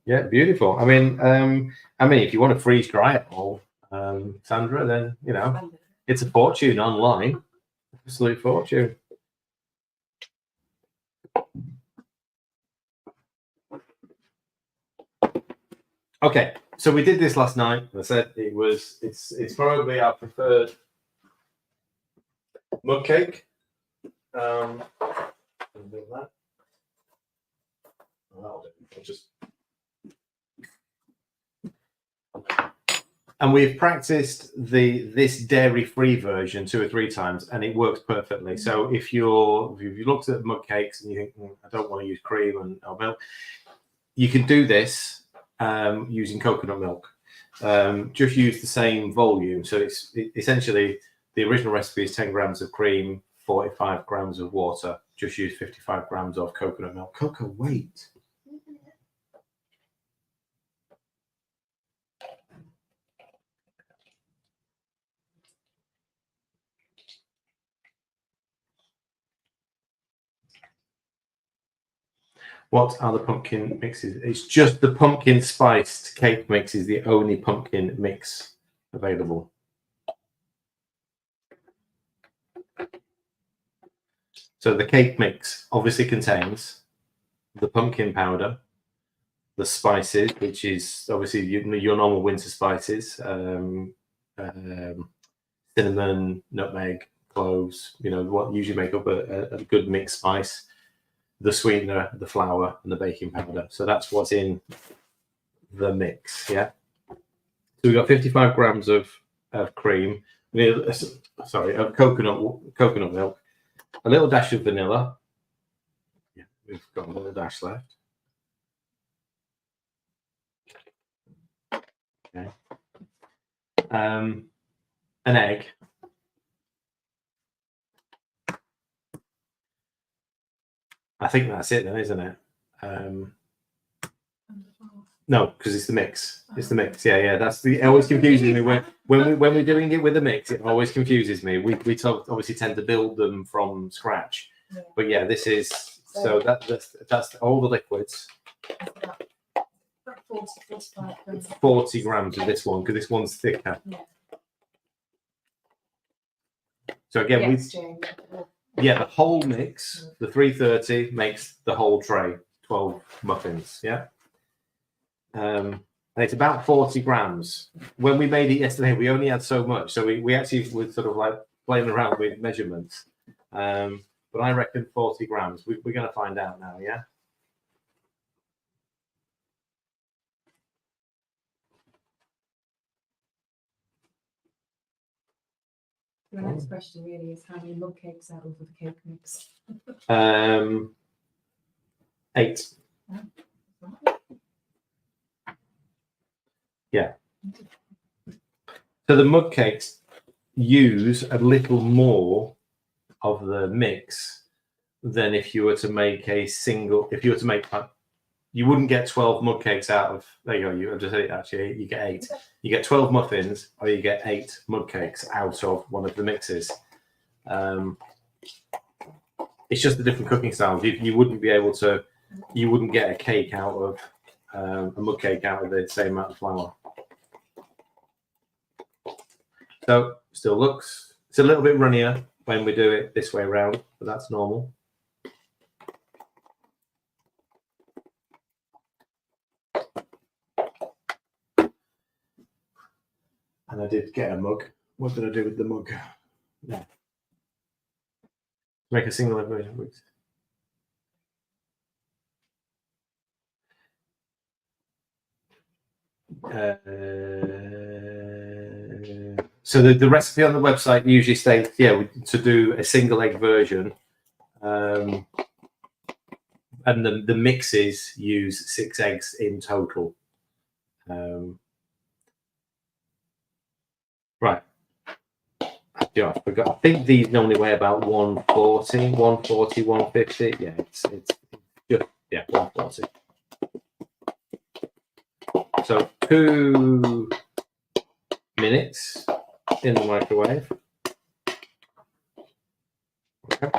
Yeah. Beautiful. I mean, if you want to freeze dry it all, Sandra, then you know it's a fortune online. Absolute fortune. Okay, so we did this last night. I said it's probably our preferred mug cake. I'll do that. I'll just. And we've practiced this dairy-free version 2 or 3 times, and it works perfectly. So if you looked at mug cakes and you think I don't want to use cream or milk, you can do this using coconut milk. Just use the same volume. So it's essentially the original recipe is 10 grams of cream, 45 grams of water. Just use 55 grams of coconut milk. Cocoa, wait. What are the pumpkin mixes? It's just the pumpkin spiced cake mix is the only pumpkin mix available. So the cake mix obviously contains the pumpkin powder, the spices, which is obviously your normal winter spices, cinnamon, nutmeg, cloves, you know, what usually make up a good mixed spice. The sweetener, the flour, and the baking powder. So that's what's in the mix, yeah? So we've got 55 grams of cream, of coconut milk, a little dash of vanilla. Yeah, we've got a little dash left. Okay. An egg. I think that's it then, isn't it? No, because it's the mix. It's the mix. Yeah. That's it always confuses me when we're doing it with a mix. It always confuses me. We obviously tend to build them from scratch, but yeah, this is so that's all the liquids. 40 grams of this one because this one's thicker. Yeah. So again, the whole mix, the 330 makes the whole tray, 12 muffins. Yeah. And it's about 40 grams. When we made it yesterday, we only had so much, so we actually were sort of like playing around with measurements. But I reckon 40 grams. We're going to find out now. Yeah. The next question really is how many mug cakes out of the cake mix? 8. Yeah. So the mug cakes use a little more of the mix than if you were to make a single. If you were to make, you wouldn't get 12 mug cakes out of. There you go. You just actually you get 8. You get 12 muffins, or you get 8 mug cakes out of one of the mixes. It's just a different cooking style. You wouldn't be able to. You wouldn't get a cake out of a mug cake out of the same amount of flour. So still looks, it's a little bit runnier when we do it this way around, but that's normal. And I did get a mug. What did I do with the mug? Yeah. Make a single version. So the recipe on the website usually states, to do a single egg version, and the mixes use 6 eggs in total. Right. I forgot. I think these normally weigh about 140, 150. Yeah, it's just 140. So 2 minutes in the microwave. Okay.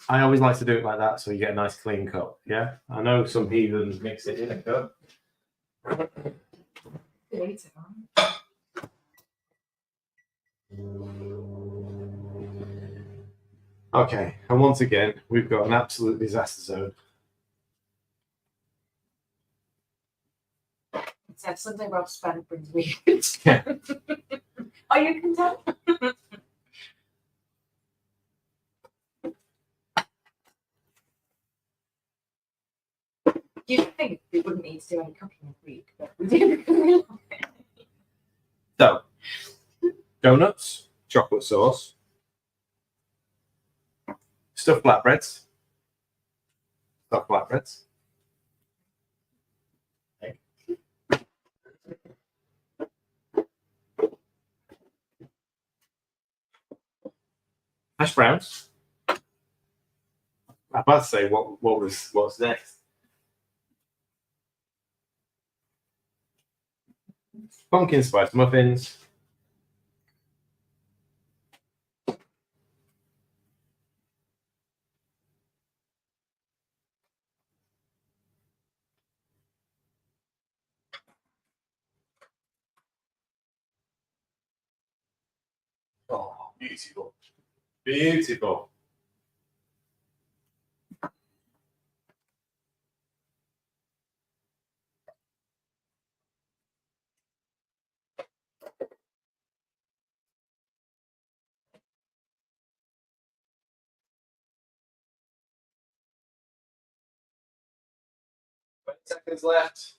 I always like to do it like that so you get a nice clean cup. Yeah. I know some heathens mix it in a cup. Okay, and once again, we've got an absolute disaster zone. It's like Sunday Rob Span brings me. Yeah. Are you content? You'd think we wouldn't need to do any cooking this week, but we do. So, donuts, chocolate sauce, stuffed flatbreads, egg. Hash browns. I'm about to say what's next. Pumpkin spice muffins. Oh, beautiful. Beautiful. Seconds left.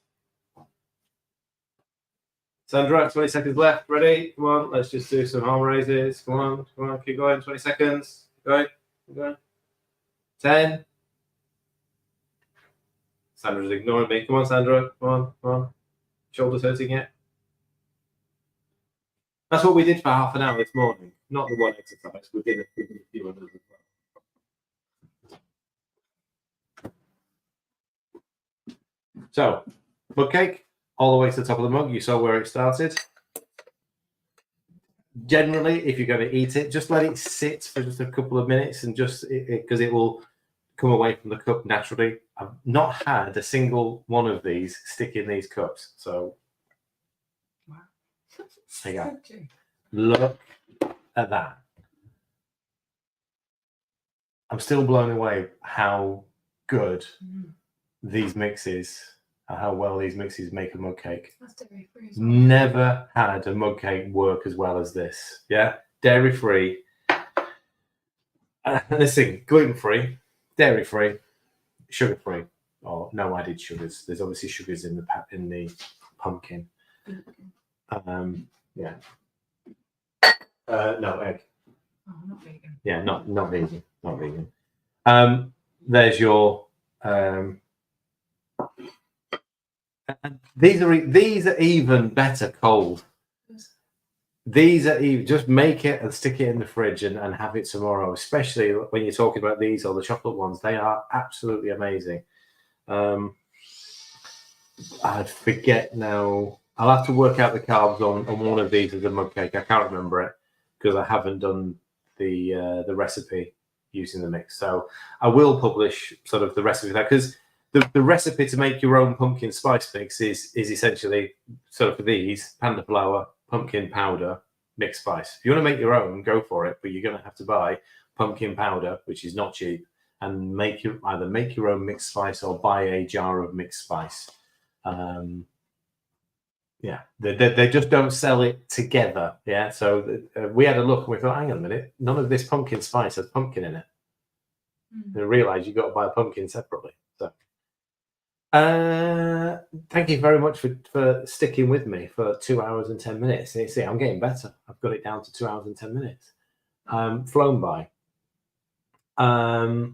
Sandra, 20 seconds left. Ready? Come on, let's just do some arm raises. Come on, keep going. 20 seconds. Keep going. 10, Sandra's ignoring me. Come on, Sandra. Come on, come on. Shoulders hurting yet? That's what we did for half an hour this morning. Not the one exercise. We did a few others as well. So, mug cake, all the way to the top of the mug. You saw where it started. Generally, if you're going to eat it, just let it sit for just a couple of minutes and just because it will come away from the cup naturally. I've not had a single one of these stick in these cups. So, Wow. there you go. Look at that. I'm still blown away how good these mixes, how well these mixes make a mug cake. That's dairy free as well. Never had a mug cake work as well as this. Yeah, dairy free. Listen, gluten free, dairy free, sugar free. Or no added sugars. There's obviously sugars in the pumpkin. Yeah. No egg. Oh, not vegan. Yeah, not vegan. Not vegan. There's your. And these are even better cold. These are even, just make it and stick it in the fridge and have it tomorrow. Especially when you're talking about these or the chocolate ones, they are absolutely amazing. I forget now. I'll have to work out the carbs on one of these as a mug cake. I can't remember it because I haven't done the recipe using the mix. So I will publish sort of the recipe there because the recipe to make your own pumpkin spice mix is essentially sort of for these Panda flour, pumpkin powder, mixed spice. If you want to make your own, go for it, but you're going to have to buy pumpkin powder, which is not cheap, and either make your own mixed spice or buy a jar of mixed spice. Yeah, they just don't sell it together. Yeah, so we had a look and we thought, hang on a minute, none of this pumpkin spice has pumpkin in it. And I realised you got to buy a pumpkin separately. So, thank you very much for sticking with me for 2 hours and 10 minutes. You see, I'm getting better. I've got it down to 2 hours and 10 minutes. Flown by. A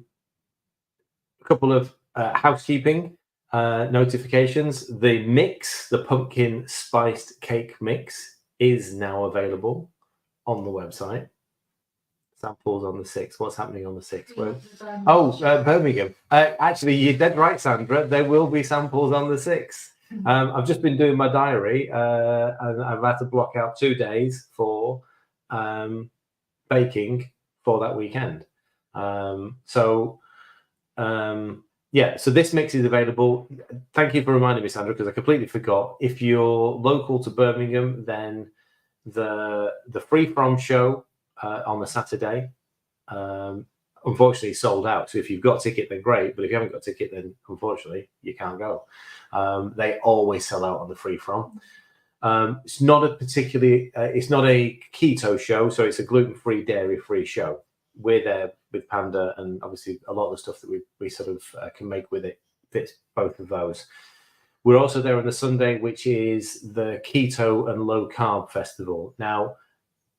couple of housekeeping notifications. The mix, the pumpkin spiced cake mix, is now available on the website. Samples on the 6th. What's happening on the 6th? Birmingham. Actually, you're dead right, Sandra. There will be samples on the 6th. I've just been doing my diary and I've had to block out 2 days for baking for that weekend. Yeah, so this mix is available. Thank you for reminding me, Sandra, because I completely forgot. If you're local to Birmingham, then the Free From show on the Saturday, unfortunately sold out. So if you've got a ticket, then great. But if you haven't got a ticket, then unfortunately you can't go. They always sell out on the Free From. It's not a it's not a keto show, so it's a gluten-free, dairy-free show. We're there with Panda, and obviously a lot of the stuff that we sort of can make with it fits both of those. We're also there on the Sunday, which is the Keto and Low Carb Festival. Now,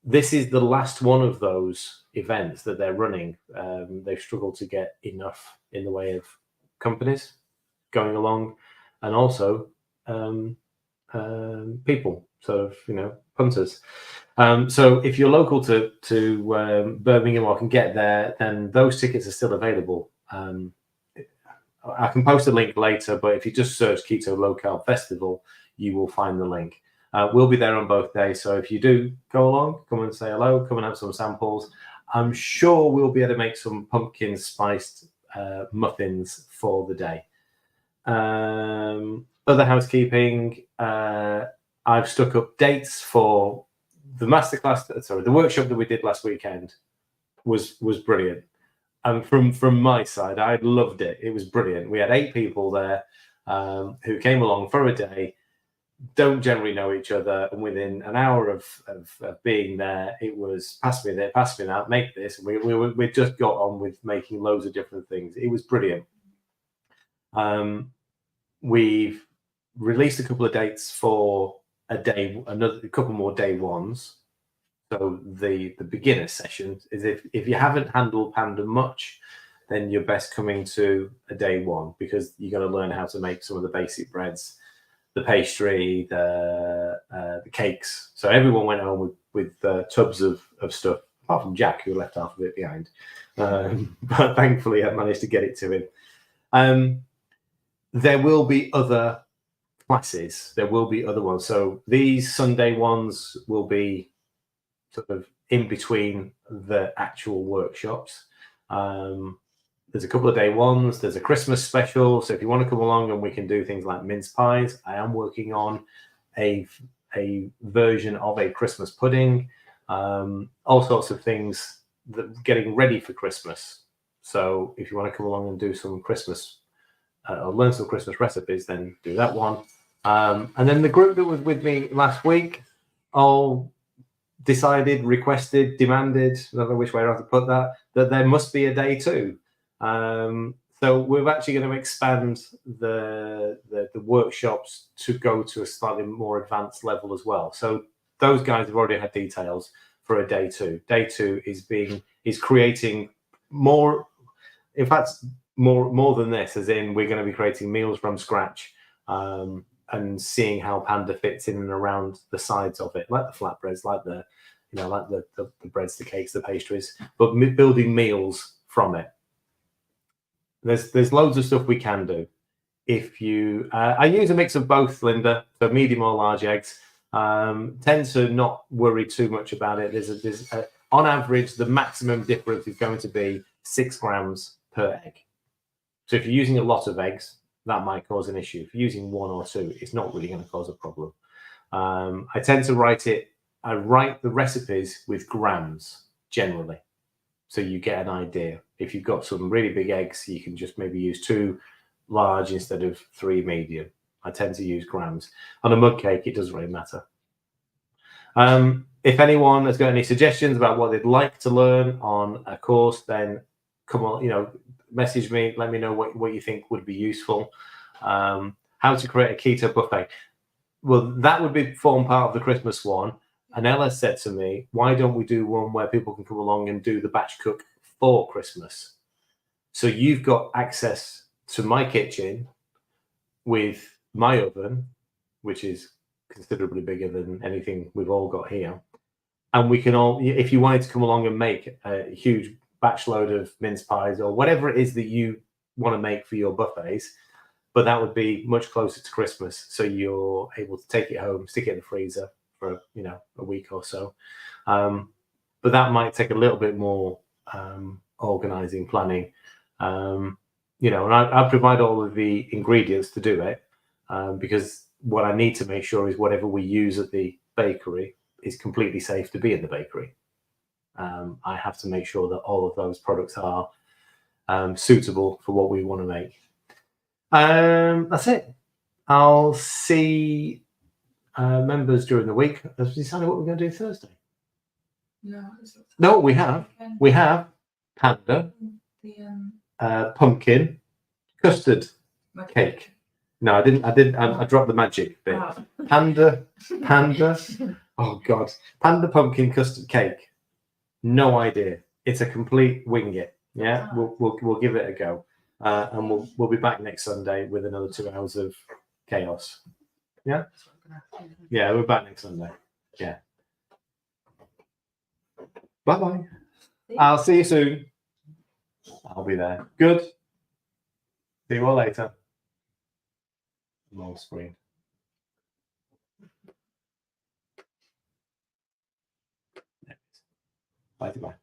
this is the last one of those events that they're running. They've struggled to get enough in the way of companies going along, and also people, sort of, punters. So if you're local to Birmingham or can get there, then those tickets are still available. I can post a link later, but if you just search Keto Low Carb Festival, you will find the link. We'll be there on both days. So if you do go along, come and say hello, come and have some samples. I'm sure we'll be able to make some pumpkin spiced muffins for the day. Other housekeeping, I've stuck up dates for the the workshop that we did last weekend was brilliant. And from my side, I loved it. It was brilliant. We had 8 people there who came along for a day, don't generally know each other. And within an hour of being there, it was pass me that, make this. We just got on with making loads of different things. It was brilliant. We've released a couple of dates for a couple more day ones. So the beginner session is if you haven't handled Panda much, then you're best coming to a day one, because you're going to learn how to make some of the basic breads, the pastry, the cakes. So everyone went home with tubs of stuff, apart from Jack, who left half of it behind. But thankfully, I managed to get it to him. There will be other classes. There will be other ones. So these Sunday ones will be sort of in between the actual workshops. There's a couple of day ones. There's a Christmas special. So if you want to come along and we can do things like mince pies, I am working on a version of a Christmas pudding, all sorts of things that getting ready for Christmas. So if you want to come along and do some Christmas or learn some Christmas recipes, then do that one. And then the group that was with me last week all decided, requested, demanded, I don't know which way I have to put that there must be a day two. So we're actually going to expand the workshops to go to a slightly more advanced level as well. So those guys have already had details for a day two. Day two is creating more, in fact, more than this, as in we're going to be creating meals from scratch, and seeing how Panda fits in and around the sides of it, like the flatbreads, like the breads, the cakes, the pastries, but building meals from it. There's loads of stuff we can do. If you, I use a mix of both, Linda, so medium or large eggs. Tend to not worry too much about it. There's on average, the maximum difference is going to be 6 grams per egg. So if you're using a lot of eggs, that might cause an issue. If you're using 1 or 2, it's not really going to cause a problem. I tend to write the recipes with grams generally, so you get an idea. If you've got some really big eggs, you can just maybe use 2 large instead of 3 medium. I tend to use grams. On a mug cake, it doesn't really matter. If anyone has got any suggestions about what they'd like to learn on a course, then come on, message me, let me know what you think would be useful. How to create a keto buffet. Well, that would form part of the Christmas one. And Ella said to me, why don't we do one where people can come along and do the batch cook for Christmas? So you've got access to my kitchen with my oven, which is considerably bigger than anything we've all got here. And we can all, if you wanted to come along and make a huge batch load of mince pies or whatever it is that you want to make for your buffets, but that would be much closer to Christmas. So you're able to take it home, stick it in the freezer for, a week or so. But that might take a little bit more organizing, planning. And I provide all of the ingredients to do it, because what I need to make sure is whatever we use at the bakery is completely safe to be in the bakery. I have to make sure that all of those products are suitable for what we want to make. That's it. I'll see members during the week. Have we decided what we're going to do Thursday? No, we have. We have Panda, pumpkin, custard cake. No, I didn't. I dropped the magic bit. Panda. Oh God, Panda pumpkin custard cake. No idea. It's a complete wing it. Yeah, we'll give it a go, and we'll be back next Sunday with another 2 hours of chaos. Yeah, we're back next Sunday. Yeah. Bye bye. I'll see you soon. I'll be there. Good. See you all later. Long screen. Bye bye.